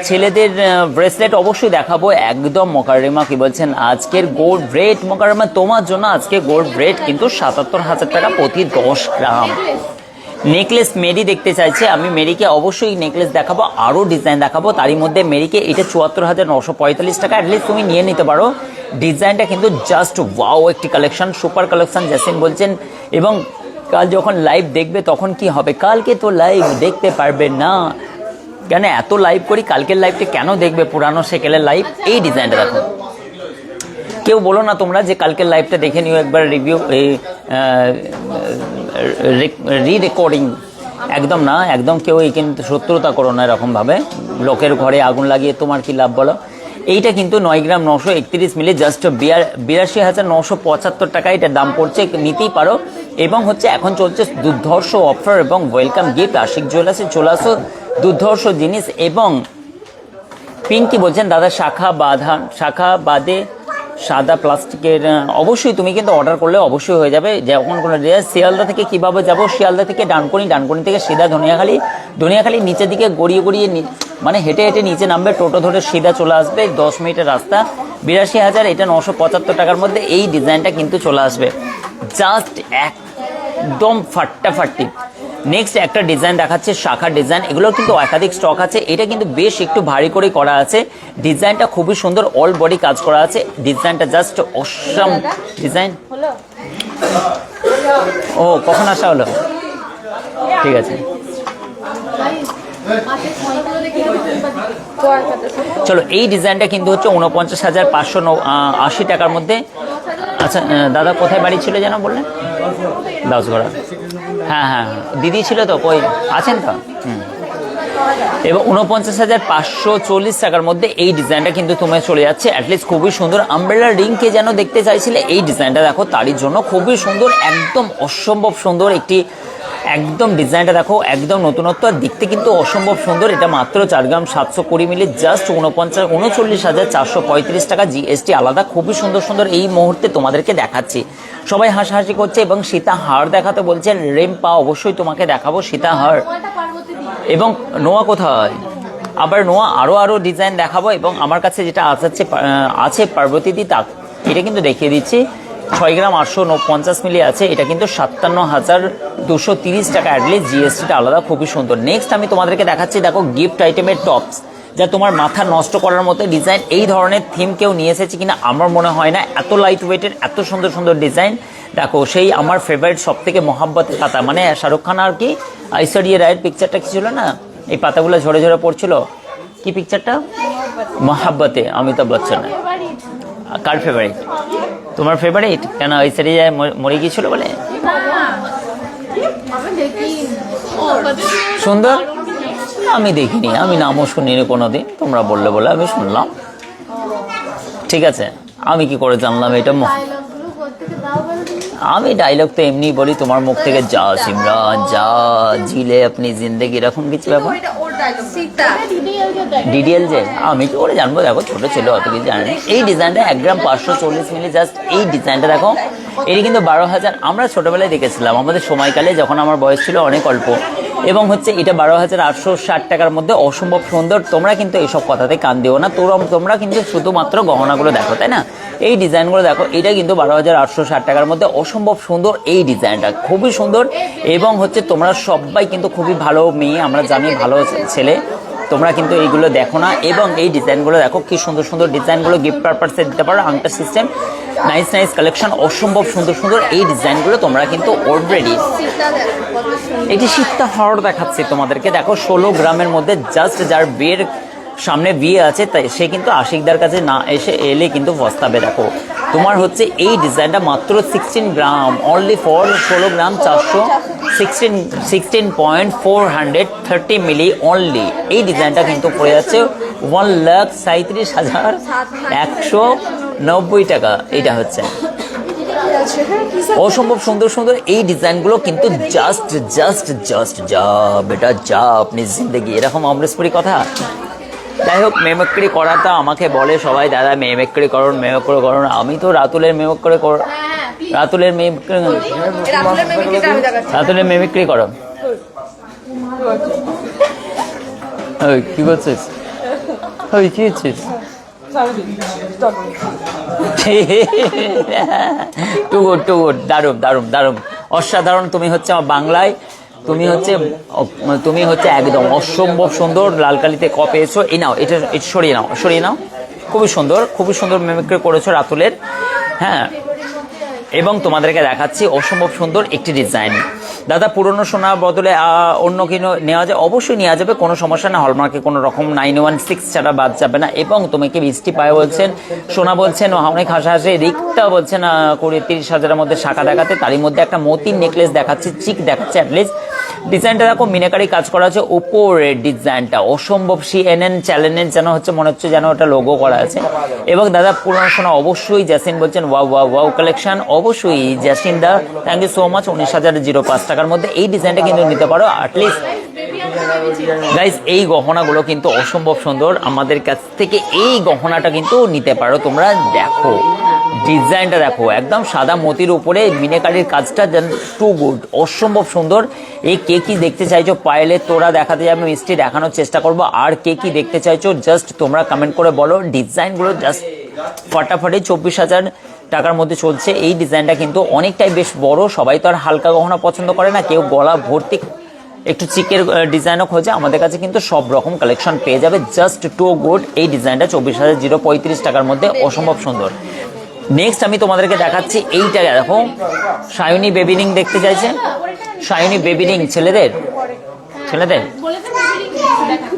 ছেলেদের ব্রেসলেট অবশ্যই দেখাবো, একদম মোকাররিমা কি বলছেন আজকের গোল্ড রেট, মোকাররিমা তোমার জন্য আজকে গোল্ড রেট কিন্তু 77,000 টাকা প্রতি 10 গ্রাম। নেকলেস মেরি দেখতে চাইছে, আমি মেরিকে অবশ্যই নেকলেস দেখাবো, আরও ডিজাইন দেখাবো, তারই মধ্যে মেরিকে এটা 74,945 টাকা অ্যাটলিস্ট তুমি নিয়ে নিতে পারো। ডিজাইনটা কিন্তু জাস্ট ওয়াও একটি কালেকশন, সুপার কালেকশন জেসিন বলছেন। এবং কাল যখন লাইভ দেখবে তখন কি হবে, কালকে তো লাইভ দেখতে পারবে না, কেন এত লাইভ করি, কালকের লাইভটা কেন দেখবে, পুরানো সেকেলের লাইভ। এই ডিজাইনটা দেখো, কেউ বলো না তোমরা যে কালকের লাইভটা দেখে নিও একবার, রিভিউ রেকর্ডিং একদম না, একদম কেউ এই কিন্তু শত্রুতা করো না এরকমভাবে, লোকের ঘরে আগুন লাগিয়ে তোমার কি লাভ বলো। এইটা কিন্তু 9 গ্রাম 931 মিলি জাস্ট 82,975 টাকা এটার দাম পড়ছে, নিতেই পারো। এবং হচ্ছে এখন চলছে দুর্ধর্ষ অফার এবং ওয়েলকাম গিফট, আশিক জুয়েলার্সে চলে আসো, দুর্ধর্ষ জিনিস। এবং পিঙ্কি বলছেন দাদা শাখা বাদে সাদা প্লাস্টিকের, অবশ্যই তুমি কিন্তু অর্ডার করলে অবশ্যই হয়ে যাবে। যখন কোনো শিয়ালদা থেকে কীভাবে যাবো, শিয়ালদা থেকে ডানকুনি থেকে সিধা ধনিয়াখালি নিচের দিকে গড়িয়ে মানে হেঁটে হেঁটে নিচে নামবে, টোটো ধরে সিধা চলে আসবে, 10 মিনিটের রাস্তা, 82,000, এটা 975 টাকার মধ্যে এই ডিজাইনটা কিন্তু চলে আসবে, জাস্ট একদম ফাটাফাটি। নেক্সট একটা ডিজাইন দেখাচ্ছে শাখার ডিজাইন, এগুলো কিন্তু একাধিক স্টক আছে, এটা কিন্তু বেশ একটু ভারী করে করা আছে, ডিজাইনটা খুবই সুন্দর, অল বডি কাজ করা আছে, ডিজাইনটা জাস্ট অসাম ডিজাইন। ও কখন আসা হলো, ঠিক আছে চলো। এই ডিজাইনটা কিন্তু হচ্ছে 49,580 টাকার মধ্যে। আচ্ছা দাদা কোথায় বাড়ি ছিল যেন বললেন, দাসগড়া, হ্যাঁ দিদি ছিল তো, কই আছেন তো, এবং 49,540 টাকার মধ্যে এই ডিজাইনটা কিন্তু তোমায় চলে যাচ্ছে, অ্যাটলিস্ট খুবই সুন্দর। আমব্রেলা রিংকে যেন দেখতে চাইছিলে, এই ডিজাইনটা দেখো তারই জন্য খুবই সুন্দর, একদম অসম্ভব সুন্দর একটি, একদম ডিজাইনটা দেখো একদম নতুনত্ব, আর দেখতে কিন্তু অসম্ভব সুন্দর। এটা মাত্র 4 গ্রাম 720 মিলি জাস্ট 39,435 টাকা, জিএসটি আলাদা, খুবই সুন্দর সুন্দর এই মুহূর্তে তোমাদেরকে দেখাচ্ছি। সবাই হাসাহাসি করছে এবং সীতাহার দেখাতে বলছেন, রেম্পা অবশ্যই তোমাকে দেখাবো সীতাহার। এবং নোয়া কোথায়, আবার নোয়া আরও ডিজাইন দেখাবো। এবং আমার কাছে যেটা আছে পার্বতী দি, এটা কিন্তু দেখিয়ে দিচ্ছি, 6 গ্রাম 850 মিলি আছে, এটা কিন্তু 57,230 টাকা, অ্যাটলিস্ট জিএসটিটা আলাদা, খুবই সুন্দর। নেক্সট আমি তোমাদেরকে দেখাচ্ছি, দেখো গিফট আইটেমের টপস, যা তোমার মাথা নষ্ট করার মতো ডিজাইন। এই ধরনের থিম কেউ নিয়ে এসেছে কিনা আমার মনে হয় না, এত লাইট ওয়েটের এত সুন্দর সুন্দর ডিজাইন। দেখো সেই আমার ফেভারিট সব থেকে মহাব্বতের পাতা, মানে শাহরুখ খান আর কি ঐশ্বরিয়া রায়ের পিকচারটা কি ছিল না, এই পাতাগুলো ঝরে ঝরে পড়ছিল, কি পিকচারটা, মহাব্বতে, অমিতাভ বচ্চন। কার ফেভারিট, তোমার ফেভারিট? কেন ঐশ্বরিয়া মরে গিয়েছিল বলে? সুন্দর, আমি দেখিনি, আমি নামও শুনিনি কোনোদিন, তোমরা বললে বলে আমি শুনলাম, ঠিক আছে, আমি কি করে জানলাম এটা? আমি ডায়লগ তো এমনি বলি তোমার মুখ থেকে, যা সিমরান যা জিলে আপনি জিন্দেগি, এরকম কিছু ব্যাপার। ডিডিএল যে আমি কি করে জানবো, দেখো ছোট ছিল অত কিছু জানি। এই ডিজাইনটা 1 গ্রাম 540 মিলি জাস্ট, এই ডিজাইনটা দেখো, এটি কিন্তু 12,000, আমরা ছোটবেলায় দেখেছিলাম আমাদের সময়কালে, যখন আমার বয়স ছিল অনেক অল্প। এবং হচ্ছে এটা 12,860 টাকার মধ্যে, অসম্ভব সুন্দর। তোমরা কিন্তু এইসব কথাতে কান দিও না, তোমরা কিন্তু শুধুমাত্র গহনাগুলো দেখো, তাই না? এই ডিজাইনগুলো দেখো, এটা কিন্তু 12,860 টাকার মধ্যে, অসম্ভব সুন্দর এই ডিজাইনটা, খুবই সুন্দর। এবং হচ্ছে তোমরা সবাই কিন্তু খুবই ভালো মেয়ে, আমরা জানি ভালো ছেলে, তোমরা কিন্তু এইগুলো দেখো না। এবং এই ডিজাইনগুলো দেখো কি সুন্দর সুন্দর ডিজাইনগুলো, গিফট পারপাসে দিতে পারো, আংটা সিস্টেম, নাইস কালেকশন, অসম্ভব সুন্দর সুন্দর এই ডিজাইনগুলো তোমরা কিন্তু অলরেডি। এটি সীতাহার দেখাচ্ছি তোমাদেরকে, দেখো 16 গ্রামের মধ্যে, জাস্ট যার বিয়ের সামনে বিয়ে আছে তাই সে কিন্তু আশিকদার কাছে না এলে কিন্তু পস্তাবে। দেখো তোমার হচ্ছে এই ডিজাইনটা মাত্র 16 gram, only for 16 gram 16.430 milli only. এই ডিজাইনটা কিন্তু পড়ে যাচ্ছে 1,37,190 টাকা। এটা হচ্ছে অসম্ভব সুন্দর সুন্দর এই ডিজাইনগুলো কিন্তু জাস্ট যা বেটা যা আপনি জিন্দেগি, এরকম অমরেশপুরি কথা। যাই হোক, মেমক্রি করাটা আমাকে বলে সবাই, দাদা মেমক্রি করুন, আমি তো রাতুলের মেমক্রি রাতুলের মেমক্রি করো। ওই কি করছিস? ওই কি হচ্ছিস? টু গুড, দারুণ দারুণ দারুণ, অসাধারণ। তুমি হচ্ছে আমার বাংলায়, তুমি হচ্ছে একদম অসম্ভব সুন্দর। লাল কালিতে ক পেয়েছো। এই নাও, এটা সরিয়ে নাও। খুবই সুন্দর মেমিক্রি করেছো রাতুলের। হ্যাঁ, এবং তোমাদেরকে দেখাচ্ছি অসম্ভব সুন্দর একটি ডিজাইন। দাদা পুরনো সোনার বদলে অন্য কিনো নেওয়া যায়? অবশ্যই নেওয়া যাবে, কোনো সমস্যা না। হলমার্কে কোনো রকম 916 ছাড়া বাদ যাবে না। এবং তোমাকে বৃষ্টি পায়ে বলছেন, সোনা বলছেন অনেক হাসাহাসি, রিক্তা বলছেন 20-30 হাজারের মধ্যে শাখা দেখাতে, তারই মধ্যে একটা মতির নেকলেস দেখাচ্ছি, চিক দেখাচ্ছে। অ্যাটলিস্ট ডিজাইনটা দেখো, মিনাকারি কাজ করা আছে উপরের ডিজাইনটা অসম্ভব। CNN চ্যানেলের যেন হচ্ছে, মনে হচ্ছে যেন ওটা লোগো করা আছে। এবং দাদা পুরনো সোনা অবশ্যই, জ্যাসিন বলছেন ওয়াও কালেকশন, অবশ্যই জ্যাসিন দা, থ্যাংক ইউ সো মাচ। 19,005 টাকার মধ্যে এই ডিজাইনটা কিন্তু নিতে পারো। অ্যাটলিস্ট গাইজ এই গহনাগুলো কিন্তু অসম্ভব সুন্দর, আমাদের কাছ থেকে এই গহনাটা কিন্তু নিতে পারো তোমরা। দেখো ডিজাইনটা দেখো, একদম সাদা মতির উপরে মিনাকারির কাজটা টু গুড, অসম্ভব সুন্দর। এই কে কি দেখতে চাইছো পায়েলে তোরা দেখাতে যাবে, মিষ্টি দেখানোর চেষ্টা করবো। আর কে কি দেখতে চাইছো জাস্ট তোমরা কমেন্ট করে বলো। ডিজাইনগুলো জাস্ট ফাটাফাটি 24,000 টাকার মধ্যে চলছে। এই ডিজাইনটা কিন্তু অনেকটাই বেশ বড়। সবাই তো আর হালকা গহনা পছন্দ করে না, কেউ গলা ভর্তি একটু চিকের ডিজাইনও খোঁজে। আমাদের কাছে কিন্তু সব রকম কালেকশন পেয়ে যাবে, জাস্ট টু গুড। এই ডিজাইনটা 24,035 টাকার মধ্যে অসম্ভব সুন্দর। নেক্সট আমি তোমাদেরকে দেখাচ্ছি এইটা। দেখো সায়নী বেবি রিং দেখতে চাইছে, সায়নী বেবি রিং ছেলেদের।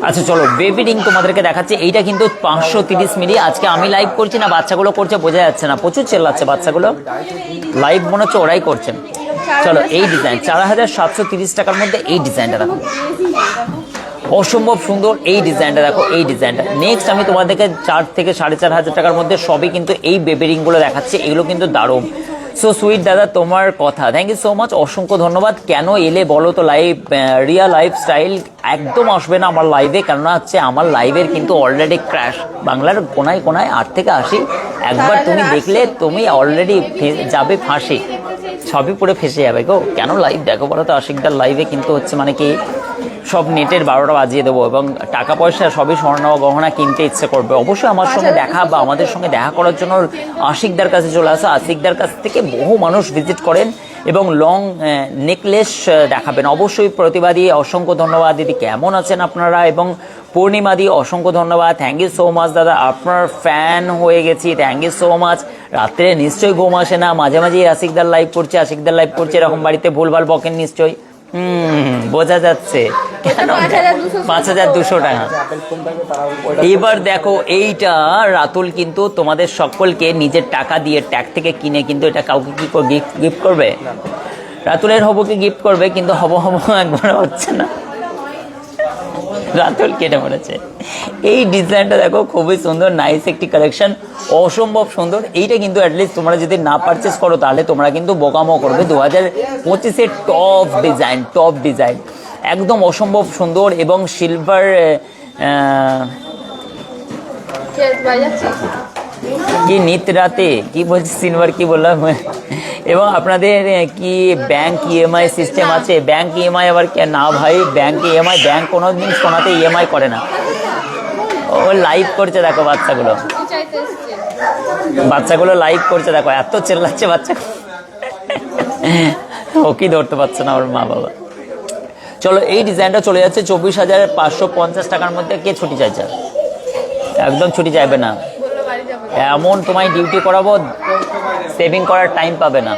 আচ্ছা চলো বেবি রিং তোমাদেরকে দেখাচ্ছি। এইটা কিন্তু 530 মিলি। আজকে আমি লাইভ করছি না বাচ্চাগুলো করছে, বোঝা যাচ্ছে না, প্রচুর চেল্লাচ্ছে বাচ্চাগুলো। লাইভ মনে হচ্ছে ওরাই করছে। চলো এই ডিজাইন 4,730 টাকার মধ্যে এই ডিজাইনটা দেখো, অসম্ভব সুন্দর। এই ডিজাইনটা দেখো, এই ডিজাইনটা। নেক্সট আমি তোমাদেরকে 4 থেকে 4,500 টাকার মধ্যে সবই কিন্তু এই বেবি রিংগুলো দেখাচ্ছি। এগুলো কিন্তু দারুণ। সো সুইট দাদা, তোমার কথা, থ্যাংক ইউ সো মাচ, অসংখ্য ধন্যবাদ। কেন এলে বলো তো লাইভ? রিয়া লাইফস্টাইল একদম আসবে না আমার লাইভে, কেননা হচ্ছে আমার লাইভের কিন্তু অলরেডি ক্র্যাশ। বাংলার কোনায় 8 থেকে 80 একবার তুমি দেখলে তুমি অলরেডি যাবে ফাঁসি, সবই পুরো ফেসে যাবে গো। কেন লাইভ দেখো বলো তো? আশিকদার লাইভে কিন্তু হচ্ছে মানে কি সব নেটের 12টা বাজিয়ে দেবো, এবং টাকা পয়সা সবই স্বর্ণ গহনা কিনতে ইচ্ছে করবে। অবশ্যই আমার সঙ্গে দেখা বা আমাদের সঙ্গে দেখা করার জন্য আশিকদার কাছে চলে আসো। আশিকদার কাছ থেকে বহু মানুষ ভিজিট করেন এবং লং নেকলেস দেখাবেন। অবশ্যই প্রতিবাদী অসংখ্য ধন্যবাদ। দিদি কেমন আছেন আপনারা? এবং পূর্ণিমাদি অসংখ্য ধন্যবাদ, থ্যাংক ইউ সো মাচ দাদা, আপনার ফ্যান হয়ে গেছি, থ্যাংক ইউ সো মাচ। রাত্রে নিশ্চয়ই ঘুম আসে না, মাঝে মাঝে আশিকদার লাইভ করছে, এরকম বাড়িতে ভুলভাল বকেন নিশ্চয়ই। বোঝা যাচ্ছে। কেন 5,200 টাকা। এবার দেখো এইটা রাতুল কিন্তু তোমাদের সকলকে নিজের টাকা দিয়ে ট্যাগ থেকে কিনে কিন্তু এটা কাউকে কি গিফট করবে, রাতুলের হবকে গিফট করবে, কিন্তু হব একবার হচ্ছে না। রাতুল কেটে পড়েছে। এই ডিজাইনটা দেখো, খুবই সুন্দর, নাইস একটি কালেকশন, অসম্ভব সুন্দর। এইটা কিন্তু অ্যাটলিস্ট তোমরা যদি না পারচেস করো তাহলে তোমরা কিন্তু বোকামো করবে। 2025-এর টপ ডিজাইন একদম অসম্ভব সুন্দর। এবং সিলভার কি নিত রাতে কি বলছি, সিলভার কি বললাম। এবং আপনাদের কি ব্যাংক ইএমআই সিস্টেম আছে? ব্যাংক ইএমআই আবার না ভাই, ব্যাংক ইএমআই, ব্যাংক কোনো দিন সোনাতে ইএমআই করে না। ও লাইভ করছে দেখো, বাচ্চাগুলো লাইভ করছে দেখো, এত চেল্লাচ্ছে বাচ্চা, ও কি ধরতে পারছে না ওর মা বাবা। চলো এই ডিজাইনটা চলে যাচ্ছে 24,550 টাকার মধ্যে। কে ছুটি চাইছে? একদম ছুটি চাইবে না, এমন তোমায় ডিউটি করাবো, সেভিং করার টাইম পাবে না।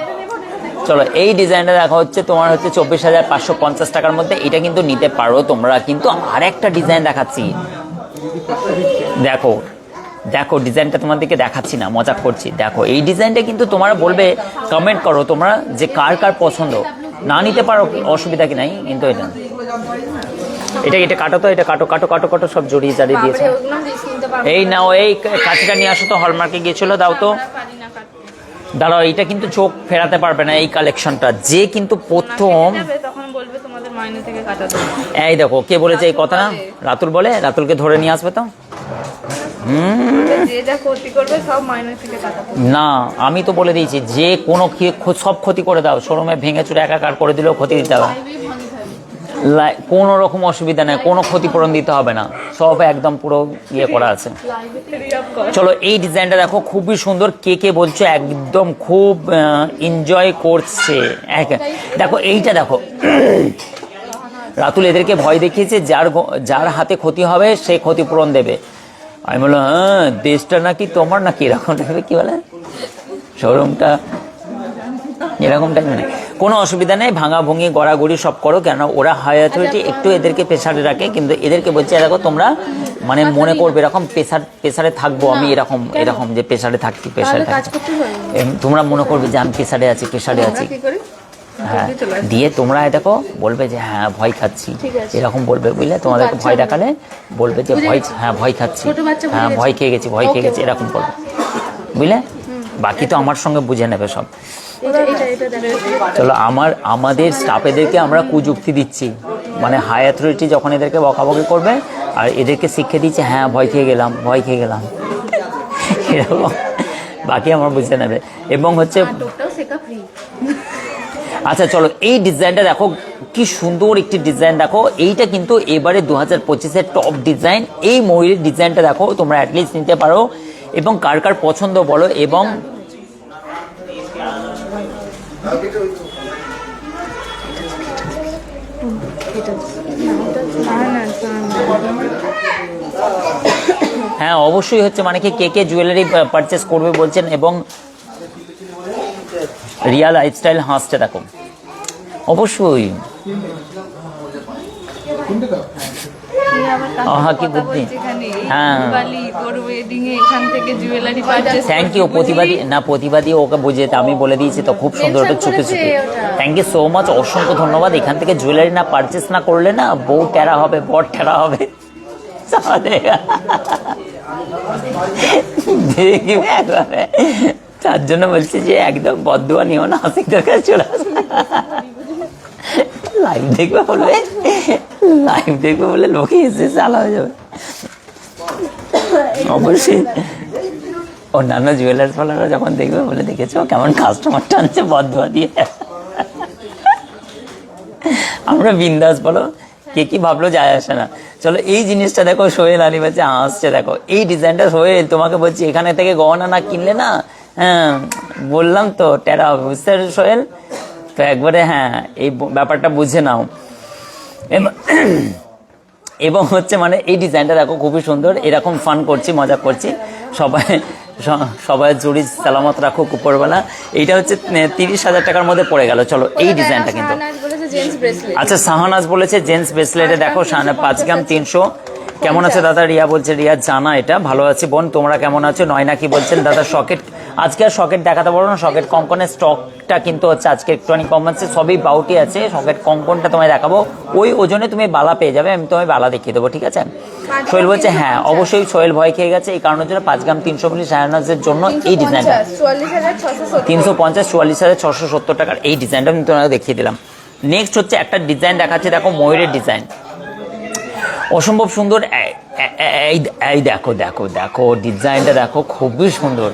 চলো এই ডিজাইনটা দেখা হচ্ছে তোমার হচ্ছে 24,550 টাকার মধ্যে। এটা কিন্তু নিতে পারো তোমরা। কিন্তু আর একটা ডিজাইন দেখাচ্ছি, দেখো ডিজাইনটা তোমাদেরকে দেখাচ্ছি না, মজা করছি। দেখো এই ডিজাইনটা কিন্তু তোমরা বলবে, কমেন্ট করো তোমরা যে কার পছন্দ। না নিতে পারো অসুবিধা কি নাই, কিন্তু এটা কাটো তো, এটা কাটো সব জড়িয়ে দিয়েছে। এই নাও, এই কাঁচিটা নিয়ে আসো তো, হলমার্কে গিয়েছিল, দাও তো। দাঁড়াও, এইটা কিন্তু চোখ ফেরাতে পারবে না এই কালেকশনটা, যে কিন্তু প্রথম। এই দেখো কে বলেছে এই কথা? রাতুল বলে, রাতুলকে ধরে নিয়ে আসবে তো। না আমি তো বলে দিয়েছি, যে কোনো সব ক্ষতি করে দাও, শোরুমে ভেঙে চুরে একাকার করে দিলেও ক্ষতি দিতে হবে। কোনো রকম অসুবিধা নেই, কোনো ক্ষতিপূরণ দিতে হবে না, সব একদম পুরো ইয়ে করা আছে। চলো এই ডিজাইনটা দেখো, খুবই সুন্দর। কে কে বলছো একদম খুব এনজয় করছে। দেখো এইটা দেখো, রাতুল এদেরকে ভয় দেখিয়েছে যার হাতে ক্ষতি হবে সে ক্ষতিপূরণ দেবে। আমি বললাম হ্যাঁ, দেশটা নাকি তোমার নাকি এরকম টাইপের, কি বলে শোরুমটা এরকম টাইপের। নেই, কোনো অসুবিধা নেই, ভাঙা ভুঙি গড়াগড়ি সব করো, কেন ওরা হাই অথরিটি একটু এদেরকে প্রেসারে রাখে, কিন্তু এদেরকে বলছে দেখো তোমরা মানে মনে করবে এরকম প্রেসারে থাকবো আমি, এরকম যে প্রেসারে থাকছি, প্রেসারে থাকছি, তোমরা মনে করবে যে আমি প্রেসারে আছি। হ্যাঁ, দিয়ে তোমরা দেখো বলবে যে হ্যাঁ ভয় খাচ্ছি, এরকম বলবে, বুঝলে? তোমাদেরকে ভয় দেখালে বলবে যে ভয় খাচ্ছি, হ্যাঁ ভয় খেয়ে গেছি, এরকম বলবে, বুঝলে? বাকি তো আমার সঙ্গে বুঝে নেবে সব। চলো আমাদের স্টাফেদেরকে আমরা কুযুক্তি দিচ্ছি, মানে হাই অথরিটি যখন এদেরকে বকাবকি করবে আর এদেরকে শিক্ষা দিচ্ছে হ্যাঁ ভয় খেয়ে গেলাম এরকম, বাকি আমার বুঝে নেবে। এবং হচ্ছে আচ্ছা চলো এই ডিজাইনটা দেখো, কি সুন্দর একটি ডিজাইন দেখো। এইটা কিন্তু এবারে 2025-এর টপ ডিজাইন। এই ময়ূরের ডিজাইনটা দেখো, তোমরা অ্যাটলিস্ট নিতে পারো, এবং কার কার পছন্দ বলো। এবং হ্যাঁ অবশ্যই হচ্ছে মানে কি কে জুয়েলারি পারচেস করবে বলছেন। এবং রিয়া লাইফস্টাইল হাসতে দেখো, অবশ্যই কি বুদ্ধি। হ্যাঁ থ্যাংক ইউ প্রতিবাদী ওকে বুঝিয়ে আমি বলে দিয়েছি তো, খুব সুন্দর, ওটা চুপে থ্যাংক ইউ সো মাচ, অসংখ্য ধন্যবাদ। এখান থেকে জুয়েলারি না পারচেস না করলে না বউ টেরা হবে, বর টেরা হবে। তার জন্য বলছি যে একদম বদদুয়া নিও না, আশিকদার কাছে চলে আসবে, লাইভ দেখবে বলে লোকে এসে চালা হয়ে যাবে। অবশ্যই অন্যান্য জুয়েলার্স ওয়ালারা যখন দেখবে বলে দেখেছো কেমন কাস্টমার টানছে বদদুয়া দিয়ে। আমরা বিন্দাস, বলো কে কি ভাবলো যায় আসে না। চলো এই জিনিসটা দেখো, সোহেল আলী বাচ্চা হাসছে দেখো, এই ডিজাইনটা সোহেল তোমাকে বলছি এখানে থেকে গহনা না কিনলে না, হ্যাঁ বললাম তো টেরা হবে, বুঝতে পারছো সোহেল? তো একবারে হ্যাঁ এই ব্যাপারটা বুঝে নাও। এবং হচ্ছে মানে এই ডিজাইনটা দেখো খুবই সুন্দর, এরকম ফান করছি, মজা করছি, সবাই জুড়ি সালামত রাখো উপরবেলা। এইটা হচ্ছে 30,000 টাকার মধ্যে পড়ে গেল। চলো এই ডিজাইনটা কিন্তু আচ্ছা, শাহানাজ বলেছে জেন্টস ব্রেসলেটে দেখো 5 গ্রাম 300। কেমন আছে দাদা? রিয়া বলছে, রিয়া জানা এটা ভালো আছে বোন, তোমরা কেমন আছো? নয়না কি বলছেন দাদা সকেট, আজকে আর সকেট দেখাতে পারবো না, সকেট কঙ্কনের স্টকটা কিন্তু হচ্ছে আজকে একটুখানি কম আছে, সবই বাউটি আছে, সকেট কঙ্কনটা তোমায় দেখাবো, ওই ওজনে তুমি বালা পেয়ে যাবে, আমি তোমায় বালা দেখিয়ে দেবো, ঠিক আছে? সোহেল বলছে হ্যাঁ অবশ্যই, সোহেল ভয় খেয়ে গেছে এই কারণের জন্য 5 গ্রাম 300 মিলি শাহনাজের জন্য এই ডিজাইনটা 350 44,670 টাকার এই ডিজাইনটা আমি তোমাকে দেখিয়ে দিলাম। নেক্সট হচ্ছে একটা ডিজাইন দেখাচ্ছে, দেখো ময়ূরের ডিজাইন, অসম্ভব সুন্দর। এই দেখো দেখো দেখো ডিজাইনটা দেখো, খুবই সুন্দর।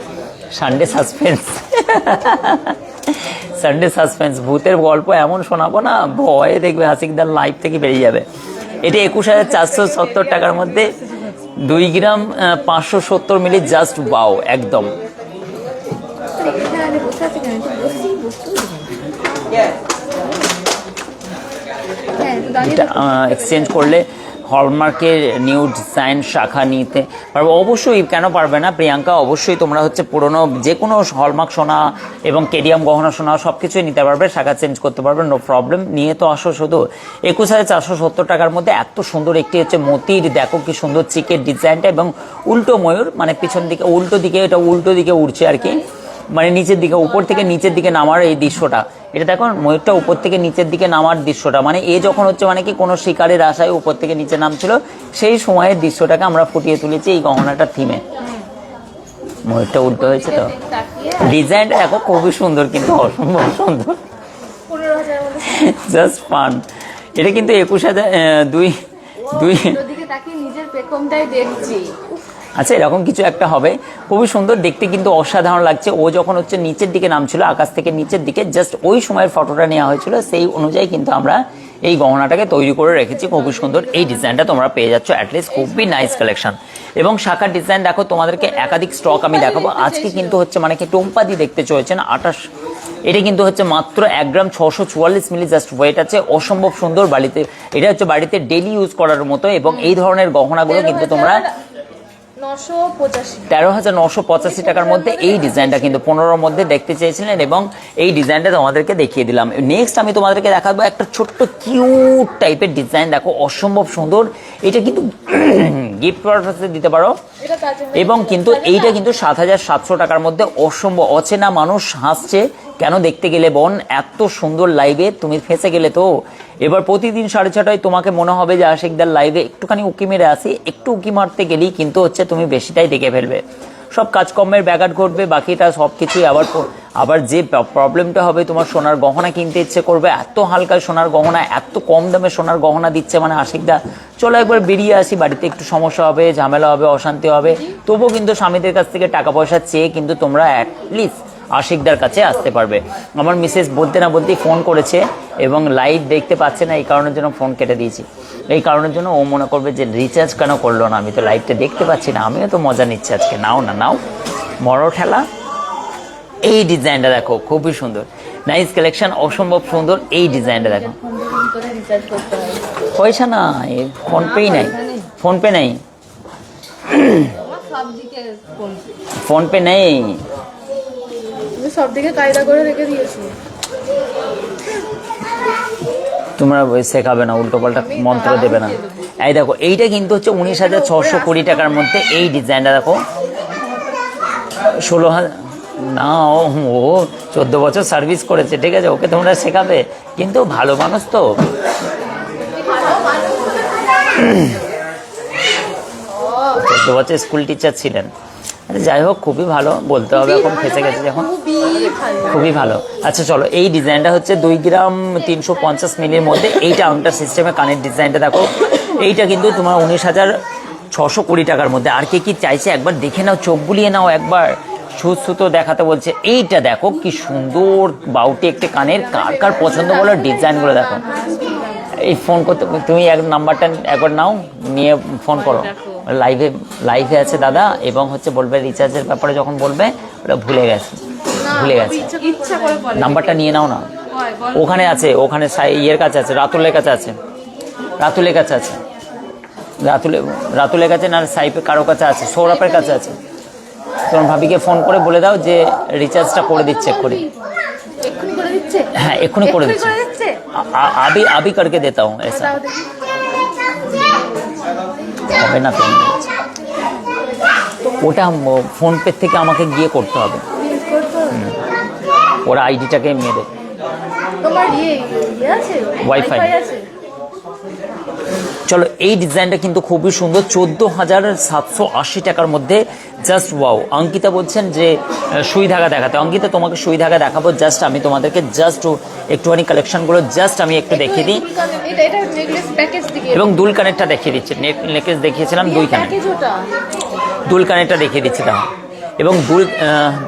সানডে সাসপেন্স ভূতের গল্প এমন শোনাবো না, ভয়ে দেখবে আশিকদার লাইফ থেকে বেরিয়ে যাবে। এটা 21,470 টাকার মধ্যে 2 গ্রাম 570 মিলি, জাস্ট বাও একদম। এক্সচেঞ্জ করলে হলমার্কের নিউ ডিজাইন শাখা নিতে পারবে, অবশ্যই কেন পারবে না প্রিয়াঙ্কা, অবশ্যই তোমরা হচ্ছে পুরনো যে কোনো হলমার্ক সোনা এবং কেডিয়াম গহনা সোনা সব কিছুই নিতে পারবে, শাখা চেঞ্জ করতে পারবে, নো প্রবলেম। নিয়ে তো আসো শুধু 21,470 টাকার মধ্যে এত সুন্দর একটি হচ্ছে মতির, দেখো কি সুন্দর চিকের ডিজাইনটা, এবং উল্টো ময়ূর, মানে পিছন দিকে উল্টো দিকে, এটা উল্টো দিকে উঠছে আর কি, মানে নিচের দিকে, উপর থেকে নিচের দিকে নামার এই দৃশ্যটা, এটা দেখো ময়ূরটা উপর থেকে নিচের দিকে নামার দৃশ্যটা, মানে এ যখন হচ্ছে মানে কি কোনো শিকারের আশায় উপর থেকে নিচে নামছিল, সেই সময়ের দৃশ্যটাকে আমরা ফুটিয়ে তুলেছি এই গহনাটার থিমে। ময়ূরটা উল্টো হয়েছে তো, ডিজাইনটা দেখো খুবই সুন্দর, কিন্তু অসম্ভব সুন্দর, জাস্ট ফান। এটা কিন্তু 21,000 দুই নিজের পেখমটাই দেখছি, আচ্ছা এরকম কিছু একটা হবে, খুবই সুন্দর দেখতে, কিন্তু অসাধারণ লাগছে। ও যখন হচ্ছে নিচের দিকে নামছিল, আকাশ থেকে নিচের দিকে, জাস্ট ওই সময়ের ফটোটা নেওয়া হয়েছিল, সেই অনুযায়ী কিন্তু আমরা এই গহনাটাকে তৈরি করে রেখেছি। খুবই সুন্দর এই ডিজাইনটা তোমরা পেয়ে যাচ্ছ, অ্যাটলিস্ট খুবই নাইস কালেকশন। এবং শাখার ডিজাইন দেখো, তোমাদেরকে একাধিক স্টক আমি দেখাবো আজকে। কিন্তু হচ্ছে মানে কি টোম্পাদি দেখতে চলেছেন 28, এটা কিন্তু হচ্ছে মাত্র 1 গ্রাম 644 মিলি জাস্ট ওয়েট আছে, অসম্ভব সুন্দর। বাড়িতে এটা হচ্ছে বাড়িতে ডেলি ইউজ করার মতো। এবং এই ধরনের গহনাগুলো কিন্তু তোমরা 13,985 টাকার মধ্যে এই ডিজাইনটা কিন্তু 15-র মধ্যে দেখতে চেয়েছিলেন, এবং এই ডিজাইনটা তোমাদেরকে দেখিয়ে দিলাম। নেক্সট আমি তোমাদেরকে দেখাবো একটা ছোট্ট কিউট টাইপের ডিজাইন, দেখো অসম্ভব সুন্দর। এটা কিন্তু গিফট পারপাসে দিতে পারো। এবং কিন্তু এইটা কিন্তু 7,700 টাকার মধ্যে, অসম্ভব। অচেনা মানুষ হাসছে কেন দেখতে গেলে বোন, এত সুন্দর লাইভে তুমি ফেঁসে গেলে তো। এবার প্রতিদিন 6:30টায় তোমাকে মনে হবে যে আশিকদার লাইভে একটুখানি উকি মেরে আসি, একটু উকি মারতে গেলেই কিন্তু হচ্ছে তুমি বেশিটাই দেখে ফেলবে, সব কাজকর্মের ব্যাঘাত ঘটবে, বাকিটা সব কিছুই আবার যে প্রবলেমটা হবে, তোমার সোনার গহনা কিনতে ইচ্ছে করবে, এত হালকা সোনার গহনা, এত কম দামে সোনার গহনা দিচ্ছে মানে আশিকদা, চলো একবার বেরিয়ে আসি, বাড়িতে একটু সমস্যা হবে, ঝামেলা হবে, অশান্তি হবে, তবুও কিন্তু স্বামীদের কাছ থেকে টাকা পয়সা চেয়ে কিন্তু তোমরা অ্যাটলিস্ট আশিকদার কাছে আসতে পারবে। আমার মিসেস বলতে না বলতেই ফোন করেছে, এবং লাইভ দেখতে পাচ্ছে না, এই কারণের জন্য ফোন কেটে দিয়েছি। এই কারণের জন্য ও মনে করবে যে রিচার্জ কেন করলো না, আমি তো লাইভটা দেখতে পাচ্ছি না, আমিও তো মজা নিচ্ছি আজকে। নাও না নাও, বড় ঠেলা। এই ডিজাইনটা দেখো, খুবই সুন্দর, নাইস কালেকশন, অসম্ভব সুন্দর। এই ডিজাইনটা দেখো, পয়সা না, ফোনপেই নাই, ফোনপে নেই, ফোনপে নেই, সব দিকে কায়দা করে রেখে দিয়েছি। তোমরা শেখাবে না, উল্টো পাল্টা মন্ত্র দেবে না। এই দেখো, এইটা কিন্তু হচ্ছে 19,620 টাকার মধ্যে। এই ডিজাইনটা দেখো, 16,000 না, ও 14 বছর সার্ভিস করেছে, ঠিক আছে, ওকে তোমরা শেখাবে, কিন্তু ভালো মানুষ তো। 14 বছর স্কুল টিচার ছিলেন। যাই হোক, খুবই ভালো বলতে হবে, এখন ফেসে গেছে যখন, খুবই ভালো। আচ্ছা চলো, এই ডিজাইনটা হচ্ছে 2 গ্রাম 350 মিলির মধ্যে। এইটা আংটার সিস্টেমে কানের ডিজাইনটা দেখো, এইটা কিন্তু তোমার 19,620 টাকার মধ্যে। আর কে কি চাইছে একবার দেখে নাও, চোখ বুলিয়ে নাও একবার, সুতো দেখাতে বলছে। এইটা দেখো কি সুন্দর বাউটি একটি কানের, কার কার পছন্দ বলো, ডিজাইনগুলো দেখো। এই ফোন করতে তুমি নাম্বারটা একবার নাও, নিয়ে ফোন করো, লাইভে আছে দাদা, এবং হচ্ছে বলবে রিচার্জের ব্যাপারে, যখন বলবে ওটা ভুলে গেছে। নাম্বারটা নিয়ে নাও না, ওখানে আছে, ওখানে ইয়ের কাছে আছে, রাতুলের কাছে আছে, রাতুলের কাছে না, সাইফে কারো কাছে আছে, সৌরভের কাছে আছে। তোমার ভাবিকে ফোন করে বলে দাও যে রিচার্জটা করে দিচ্ছে এক্ষুনি। হ্যাঁ, এক্ষুনি করে দিচ্ছে। আবি করকে দেতা হুঁ, এসা হবে না। ওটা ফোনপে থেকে আমাকে গিয়ে করতে হবে, ওরা আইডিটাকে মেরে ওয়াইফাই। চলো, এই ডিজাইনটা কিন্তু খুবই সুন্দর, 14,780 টাকার মধ্যে, জাস্ট ওয়াও। অঙ্কিতা বলছেন যে সুই ধাগা দেখাতে। অঙ্কিতা, তোমাকে সুই ধাগা দেখাবো, জাস্ট আমি তোমাদেরকে জাস্ট একটুখানি কালেকশনগুলো জাস্ট আমি একটু দেখিয়ে দিই, এবং দুল কানেরটা দেখিয়ে দিচ্ছি। নেকলেস দেখিয়েছিলাম, দুল কানেরটা দেখিয়ে দিচ্ছি দাও। এবং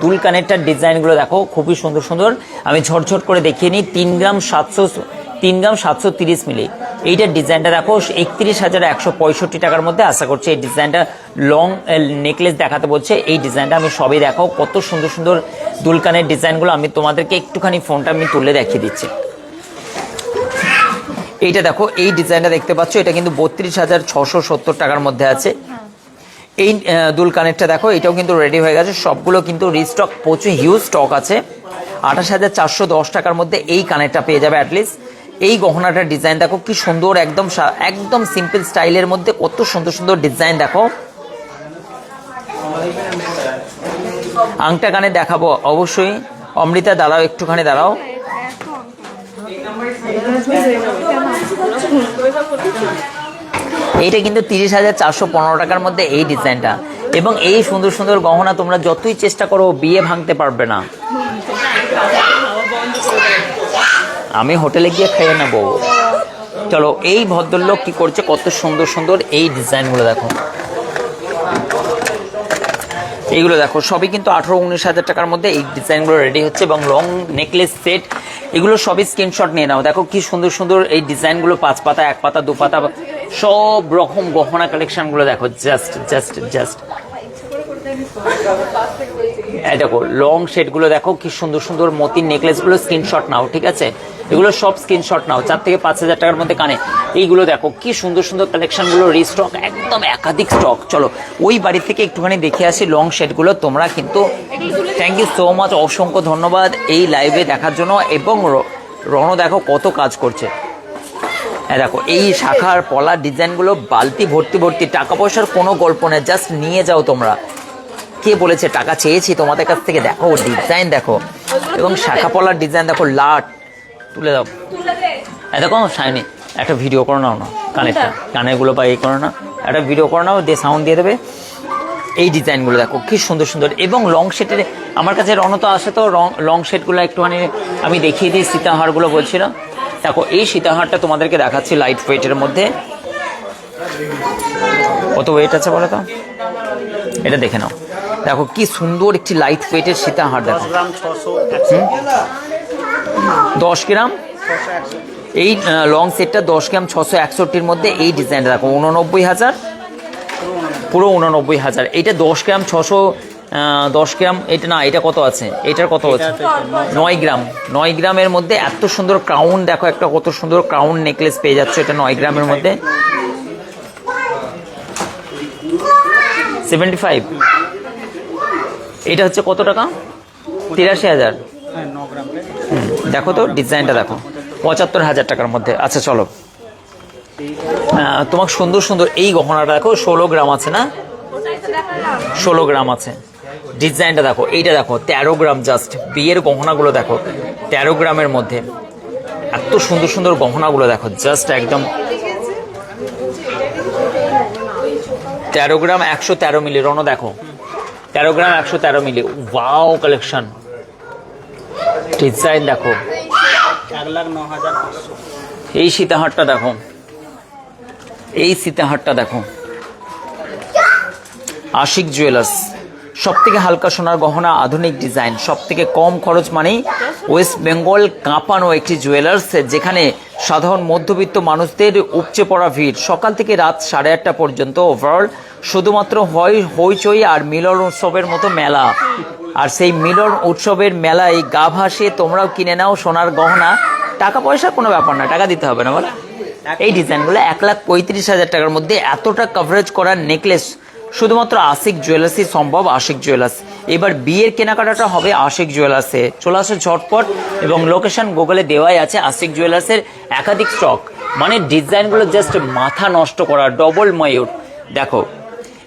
দুল কানেরটার ডিজাইনগুলো দেখো, খুবই সুন্দর সুন্দর। আমি ঝটঝট করে দেখিয়ে নিই। 3 গ্রাম 730 মিলি। এইটার ডিজাইনটা দেখো, 31,165 টাকার মধ্যে। আশা করছি এই ডিজাইনটা লং নেকলেস দেখাতে বলছে। এই ডিজাইনটা আমি সবই দেখাও, কত সুন্দর সুন্দর দুলকানের ডিজাইনগুলো। আমি তোমাদেরকে একটুখানি ফোনটা আমি তুলে দেখিয়ে দিচ্ছি। এইটা দেখো, এই ডিজাইনটা দেখতে পাচ্ছ, এটা কিন্তু 32,670 টাকার মধ্যে আছে। এই দুল কানেরটা দেখো, এটাও কিন্তু রেডি হয়ে গেছে, সবগুলো কিন্তু রিস্টক, প্রচুর হিউজ স্টক আছে। 28,410 টাকার মধ্যে এই কানেরটা পেয়ে যাবে অ্যাটলিস্ট। এই গহনাটার ডিজাইন দেখো কি সুন্দর, একদম সিম্পল স্টাইলের মধ্যে কত সুন্দর সুন্দর ডিজাইন দেখো। আংটা কানে দেখাবো অবশ্যই। অমৃতা দাঁড়াও, একটুখানি দাঁড়াও। এইটা কিন্তু 30,415 টাকার মধ্যে এই ডিজাইনটা। এবং এই সুন্দর সুন্দর গহনা তোমরা যতই চেষ্টা করো বিয়ে ভাঙতে পারবে না। আমি হোটেলে গিয়ে খেয়ে নেবো। চলো, এই ভদ্রলোক কি করছে, কত সুন্দর সুন্দর এই ডিজাইনগুলো দেখো। এইগুলো দেখো সবই কিন্তু 18-19 হাজার টাকার মধ্যে এই ডিজাইনগুলো রেডি হচ্ছে, এবং লং নেকলেস সেট এগুলো সবই স্ক্রিনশট নিয়ে নাও। দেখো কি সুন্দর সুন্দর এই ডিজাইনগুলো, 5 পাতা, 1 পাতা, 2 পাতা, সব রকম গহনা কালেকশনগুলো দেখো। জাস্ট জাস্ট জাস্ট এই দেখো লং সেটগুলো দেখো কি সুন্দর সুন্দর মতির নেকলেসগুলো, স্ক্রিনশট নাও, ঠিক আছে? এগুলো সব স্ক্রিনশট নাও। 4 থেকে 5 হাজার টাকার মধ্যে কানে এইগুলো দেখো কি সুন্দর সুন্দর কালেকশনগুলো, রিস্টক, একদম একাধিক স্টক। চলো ওই বাড়ি থেকে একটুখানি দেখে আসি লং সেটগুলো। তোমরা কিন্তু থ্যাংক ইউ সো মাচ, অসংখ্য ধন্যবাদ এই লাইভে দেখার জন্য। এবং রণ দেখো কত কাজ করছে। হ্যাঁ দেখো এই শাখার পলার ডিজাইনগুলো বালতি ভর্তি ভর্তি, টাকা পয়সার কোনো গল্প নেই, জাস্ট নিয়ে যাও তোমরা। কে বলেছে টাকা চেয়েছি তোমাদের কাছ থেকে? দেখো ডিজাইন দেখো, এবং শাখা পলার ডিজাইন দেখো, লাট তুলে দাও। দেখো শাইনি একটা ভিডিও করে নাও না, কানেরটা কানেরগুলো বা এই করে না, একটা ভিডিও করে নাও, দিয়ে সাউন্ড দিয়ে দেবে। এই ডিজাইনগুলো দেখো কি সুন্দর সুন্দর, এবং লং সেটের আমার কাছে রণত আসে, তো লং সেটগুলো একটুখানি আমি দেখিয়ে দিই। সীতাহারগুলো বলছিলাম, দেখো এই সীতাহারটা তোমাদেরকে দেখাচ্ছি লাইট ওয়েটের মধ্যে। কত ওয়েট আছে বলো তো, এটা দেখে নাও। দেখো কি সুন্দর একটি লাইট ওয়েটের সীতাহার, দেখো 10 গ্রাম এই লং সেটটা 10 গ্রাম 661-র মধ্যে। এই ডিজাইনটা দেখো 89,000, পুরো 89,000। এইটা 10 গ্রাম 10 গ্রাম, এটা না, এটা কত আছে, এটার কত আছে 9 গ্রাম। 9 গ্রামের মধ্যে এত সুন্দর ক্রাউন দেখো, একটা কত সুন্দর ক্রাউন নেকলেস পেয়ে যাচ্ছে, এটা 9 গ্রামের মধ্যে 75। এটা হচ্ছে কত টাকা, 83,000। দেখো তো ডিজাইনটা দেখো, 75,000 টাকার মধ্যে। আচ্ছা চলো তোমাকে সুন্দর সুন্দর এই গহনাটা দেখো, 16 গ্রাম আছে না, 16 গ্রাম আছে। ডিজাইনটা দেখো, এইটা দেখো 13 গ্রাম, জাস্ট বিয়ের গহনাগুলো দেখো 13 গ্রামের মধ্যে, এত সুন্দর সুন্দর গহনাগুলো দেখো, জাস্ট একদম 13 গ্রাম 113 মিলি। রণ দেখো 13 গ্রাম 113 মিলি, ওয়াও কালেকশন। ডিজাইন দেখো, 1,09,500। এই সীতাহারটা দেখো, এই সীতাহারটা দেখো, আশিক জুয়েলার্স, সব থেকে হালকা সোনার গহনা, আধুনিক ডিজাইন, সব থেকে কম খরচ মানেই ওয়েস্ট বেঙ্গল কাঁপানো একটি জুয়েলার্স, যেখানে সাধারণ মধ্যবিত্ত মানুষদের উপচে পড়া ভিড়। সকাল থেকে রাত 8:30 পর্যন্ত ওভারঅল শুধুমাত্র হইচই আর মিলন উৎসবের মতো মেলা। আর সেই মিলন উৎসবের মেলায় গা ভাসে তোমরাও কিনে নাও সোনার গহনা। টাকা পয়সার কোনো ব্যাপার না, টাকা দিতে হবে না বল। এই ডিজাইনগুলো 1,35,000 টাকার মধ্যে এতটা কভারেজ করার নেকলেস শুধুমাত্র আশিক জুয়েলার্সই সম্ভব। আশিক জুয়েলার্স, এবার বিয়ের কেনাকাটাটা হবে আশিক জুয়েলার্সে। চলে আসো ঝটপট, এবং লোকেশন গুগলে দেওয়াই আছে। আশিক জুয়েলার্সের একাধিক স্টক, মানে ডিজাইনগুলো জাস্ট মাথা নষ্ট করা। ডবল ময়ূর দেখো,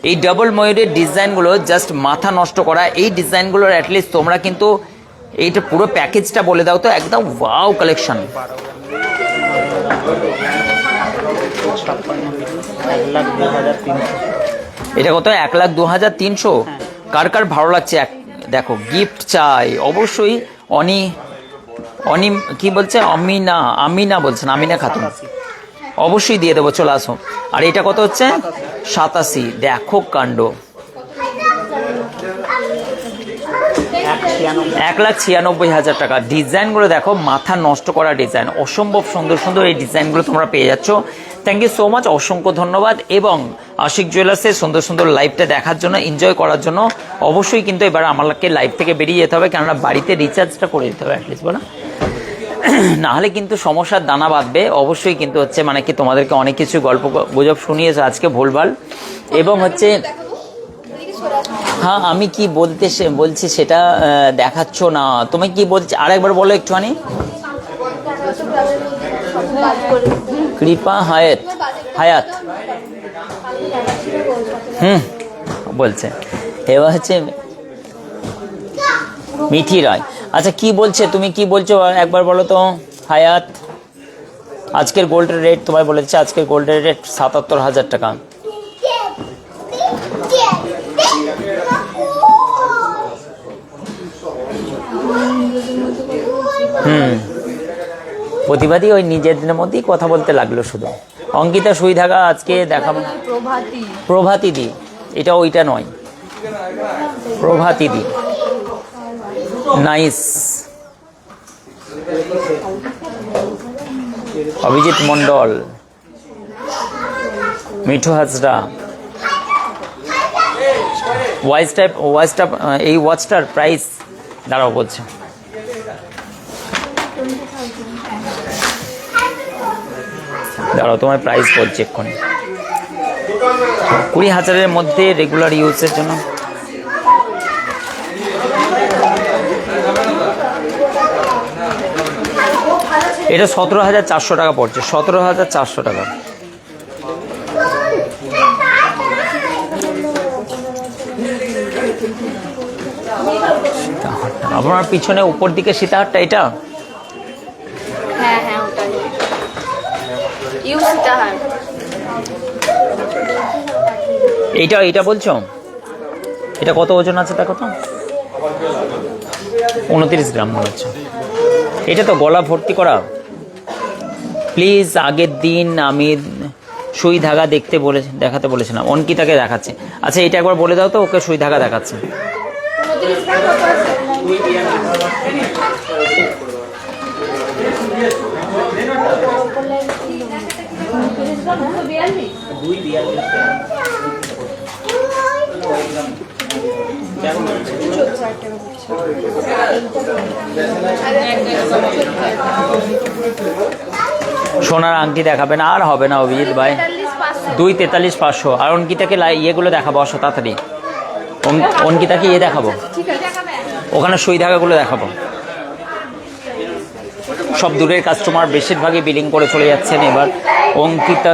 এই ডবল ময়ূরের ডিজাইনগুলো জাস্ট মাথা নষ্ট করা। এই ডিজাইনগুলোর অ্যাটলিস্ট তোমরা কিন্তু এইটা পুরো প্যাকেজটা বলে দাও তো, একদম ওয়াও কালেকশন। 1,02,300। এটা কত, 1,02,300। কার কার ভালো লাগছে দেখো, গিফট চাই অবশ্যই। অনি কি বলছে, আমিনা বলছেন, আমিনা খাতুন, অবশ্যই দিয়ে দেবো, চলে আসো। আর এটা কত হচ্ছে, 87। দেখো কাণ্ড, 1,96,000 টাকা। ডিজাইনগুলো দেখো, মাথা নষ্ট করা ডিজাইন, অসম্ভব সুন্দর সুন্দর এই ডিজাইনগুলো তোমরা পেয়ে যাচ্ছ। থ্যাংক ইউ সো মাচ, অসংখ্য ধন্যবাদ। এবং আশিক জুয়েলার্সের সুন্দর সুন্দর লাইভটা দেখার জন্য, এনজয় করার জন্য অবশ্যই কিন্তু এবার আমাকে লাইভ থেকে বেরিয়ে যেতে হবে, কেননা বাড়িতে রিচার্জটা করে দিতে হবে অ্যাটলিস্ট, বলো নাহলে কিন্তু সমস্যার দানা বাঁধবে। অবশ্যই কিন্তু হচ্ছে মানে কি, তোমাদেরকে অনেক কিছু গল্প গুজব শুনিয়েছে আজকে ভুলভাল। এবং হচ্ছে হ্যাঁ, আমি কি বলছি সেটা দেখাচ্ছ না, তুমি কি বলছি আরেকবার বলো একটুখানি। কৃপা হায়াত বলছে, এবার হচ্ছে মিঠি রায়। আচ্ছা কি বলছে, তুমি কি বলছো একবার বলো তো। হায়াত, আজকের গোল্ডের রেট তোমায় বলেছে, আজকের গোল্ডের রেট 77,000 টাকা। প্রতিবাদী ওই নিজেদের মধ্যেই কথা বলতে লাগলো শুধু। অঙ্কিতা সুই ধাগা আজকে দেখাবো, প্রভাতী দি, এটা ওইটা নয়। প্রভাতী দি, নাইস। অভিজিৎ মন্ডল, মিঠু হাজরা। ওয়াচটা এই ওয়াচটার প্রাইস দাঁড়াও বলছে, দাঁড়াও তোমার প্রাইস বলছে এক্ষুনি। 20,000-এর মধ্যে রেগুলার ইউজের জন্য। এটা 17,400 টাকা পড়ছে, 17,400 টাকা। আপনার পিছনে উপর দিকে সীতাহারটা এটা, হ্যাঁ হ্যাঁ ওটাই ইউ সীতাহার। এইটা বলছো? এটা কত ওজন আছে দেখো তো, 29 গ্রাম মনে হচ্ছে। এটা তো গলা ভর্তি করা। প্লিজ আগের দিন আমি সুই ধাগা দেখাতে বলেছিলাম, অঙ্কিতাকে দেখাচ্ছে। আচ্ছা এটা একবার বলে দাও তো, ওকে সুই ধাগা দেখাচ্ছে। সোনার আংটি দেখাবে না, আর হবে না অভিজিৎ ভাই। 2,43,500। আর অঙ্কিতাকে ইয়েগুলো দেখাবো, আসো তাড়াতাড়ি। অঙ্কিতাকে ইয়ে দেখাবো, ওখানে সুই ধাগাগুলো দেখাবো। সব দূরের কাস্টমার বেশিরভাগই বিলিং করে চলে যাচ্ছেন এবার। অঙ্কিতা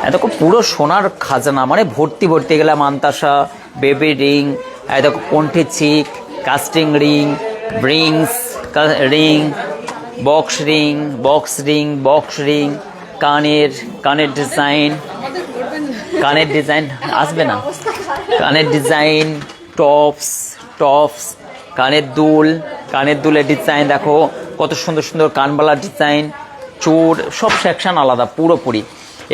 এত পুরো সোনার খাজানা, মানে ভর্তি ভর্তি গেলাম। মান্তাসা, বেবি রিং, এত কণ্ঠে চিক, কাস্টিং রিং, ব্রিংস রিং, বক্স রিং, কানের ডিজাইন আসবে না, কানের ডিজাইন, টপস, কানের দুলের ডিজাইন দেখো, কত সুন্দর সুন্দর কানবালার ডিজাইন, চোর, সব সেকশন আলাদা পুরোপুরি।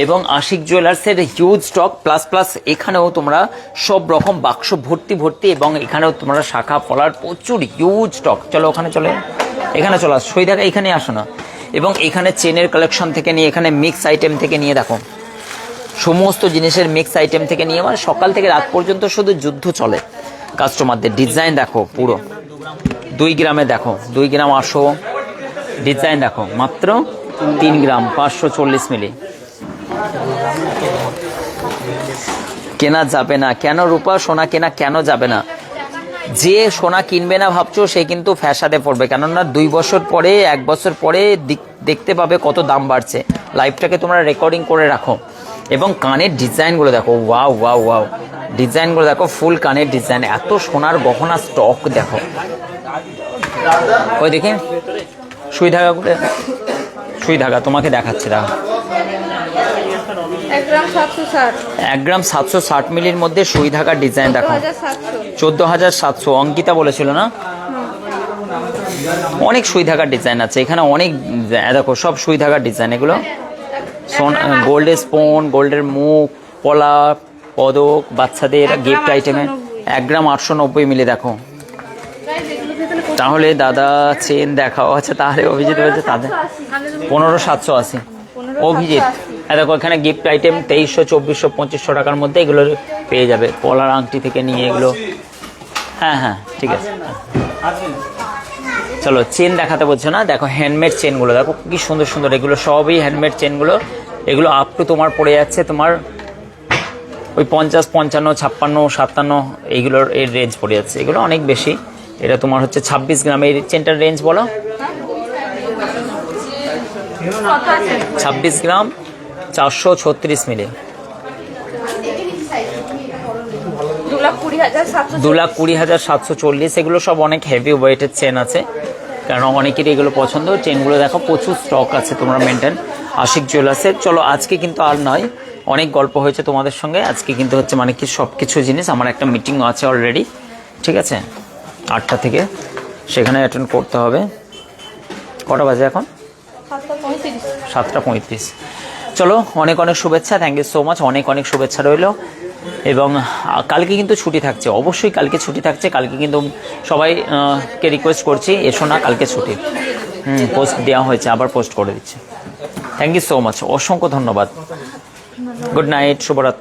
এবং আশিক জুয়েলার্সের হিউজ স্টক, প্লাস এখানেও তোমরা সব রকম বাক্স ভর্তি, এবং এখানেও তোমরা শাখা ফলার প্রচুর হিউজ স্টক। চলো ওখানে এখানে চলো, সই দেখা এখানে আসো না। এবং এখানে চেনের কালেকশন থেকে নিয়ে, এখানে মিক্স আইটেম থেকে নিয়ে দেখো, সমস্ত জিনিসের মিক্স আইটেম থেকে নিয়ে, মানে সকাল থেকে রাত পর্যন্ত শুধু যুদ্ধ চলে কাস্টমারদের। ডিজাইন দেখো পুরো 2 গ্রামে, দেখো 2 গ্রাম 800, ডিজাইন দেখো মাত্র 3 গ্রাম 540 মিলি। কেনা যাবে না কেন রূপা? সোনা কেনা কেন যাবে না? যে সোনা কিনবে না ভাবছো সে কিন্তু ফ্যাসাদে পড়বে, কেননা 2 বছর পরে 1 বছর পরে দেখতে পাবে কত দাম বাড়ছে। লাইভটাকে তোমরা রেকর্ডিং করে রাখো। এবং কানের ডিজাইনগুলো দেখো, ওয়াও, ডিজাইনগুলো দেখো, ফুল কানের ডিজাইন, এত সোনার গহনা স্টক দেখো। ওই দেখে সুই ধাগা তোমাকে দেখাচ্ছে, দেখো 1 গ্রাম 760 মিলির মধ্যে সুই ধাগার ডিজাইন দেখো, 14,700। অঙ্কিতা বলেছিল না, অনেক সুই ধাগার ডিজাইন আছে এখানে, অনেক দেখো সব সুই ধাগার ডিজাইন। এগুলো গোল্ডের স্পোন, গোল্ডের মুখ, পলা, পদক, বাচ্চাদের গিফট আইটেমে 1 গ্রাম 890 মিলি দেখো। তাহলে দাদা চেন দেখাও। আচ্ছা তাহলে অভিজিৎ বলছে তাদের 15,780। অভিজিৎ দেখো এখানে গিফট আইটেম 2300, 2400, 2500 টাকার মধ্যে এগুলো পেয়ে যাবে। পলার আংটি থেকে নিয়ে এগুলো, হ্যাঁ ঠিক আছে। চলো চেন দেখাতে বলছো না, দেখো হ্যান্ডমেড চেনগুলো দেখো কি সুন্দর, এগুলো সবই হ্যান্ডমেড চেনগুলো। এগুলো আপ টু তোমার পড়ে যাচ্ছে তোমার ওই 50, 55, 56, 57 এইগুলোর এর রেঞ্জ পড়ে যাচ্ছে। এগুলো অনেক বেশি। এটা তোমার হচ্ছে 26 গ্রাম। এই চেনটার রেঞ্জ বলো, 26 গ্রাম 436 মিলি, 2,20,740। এগুলো সব অনেক হেভি ওয়েটের চেন আছে, কারণ অনেকেরই এগুলো পছন্দ। চেনগুলো দেখো প্রচুর স্টক আছে তোমরা মেনটেন আশিক জুয়েলার্সের। চলো আজকে কিন্তু আর নয়, অনেক গল্প হয়েছে তোমাদের সঙ্গে। আজকে কিন্তু হচ্ছে মানে কি সব কিছু জিনিস, আমার একটা মিটিং আছে অলরেডি, ঠিক আছে 8টা থেকে, সেখানে অ্যাটেন্ড করতে হবে। কটা বাজে এখন? 7:35। চলো, অনেক অনেক শুভেচ্ছা, থ্যাংক ইউ সো মাচ, অনেক অনেক শুভেচ্ছা রইলো। এবং কালকে কিন্তু ছুটি থাকছে, অবশ্যই কালকে ছুটি থাকছে। কালকে কিন্তু সবাইকে রিকোয়েস্ট করছি, এসো না, কালকে ছুটি। পোস্ট দেওয়া হয়েছে, আবার পোস্ট করে দিচ্ছি। থ্যাংক ইউ সো মাচ, অসংখ্য ধন্যবাদ। গুড নাইট, শুভরাত্রি।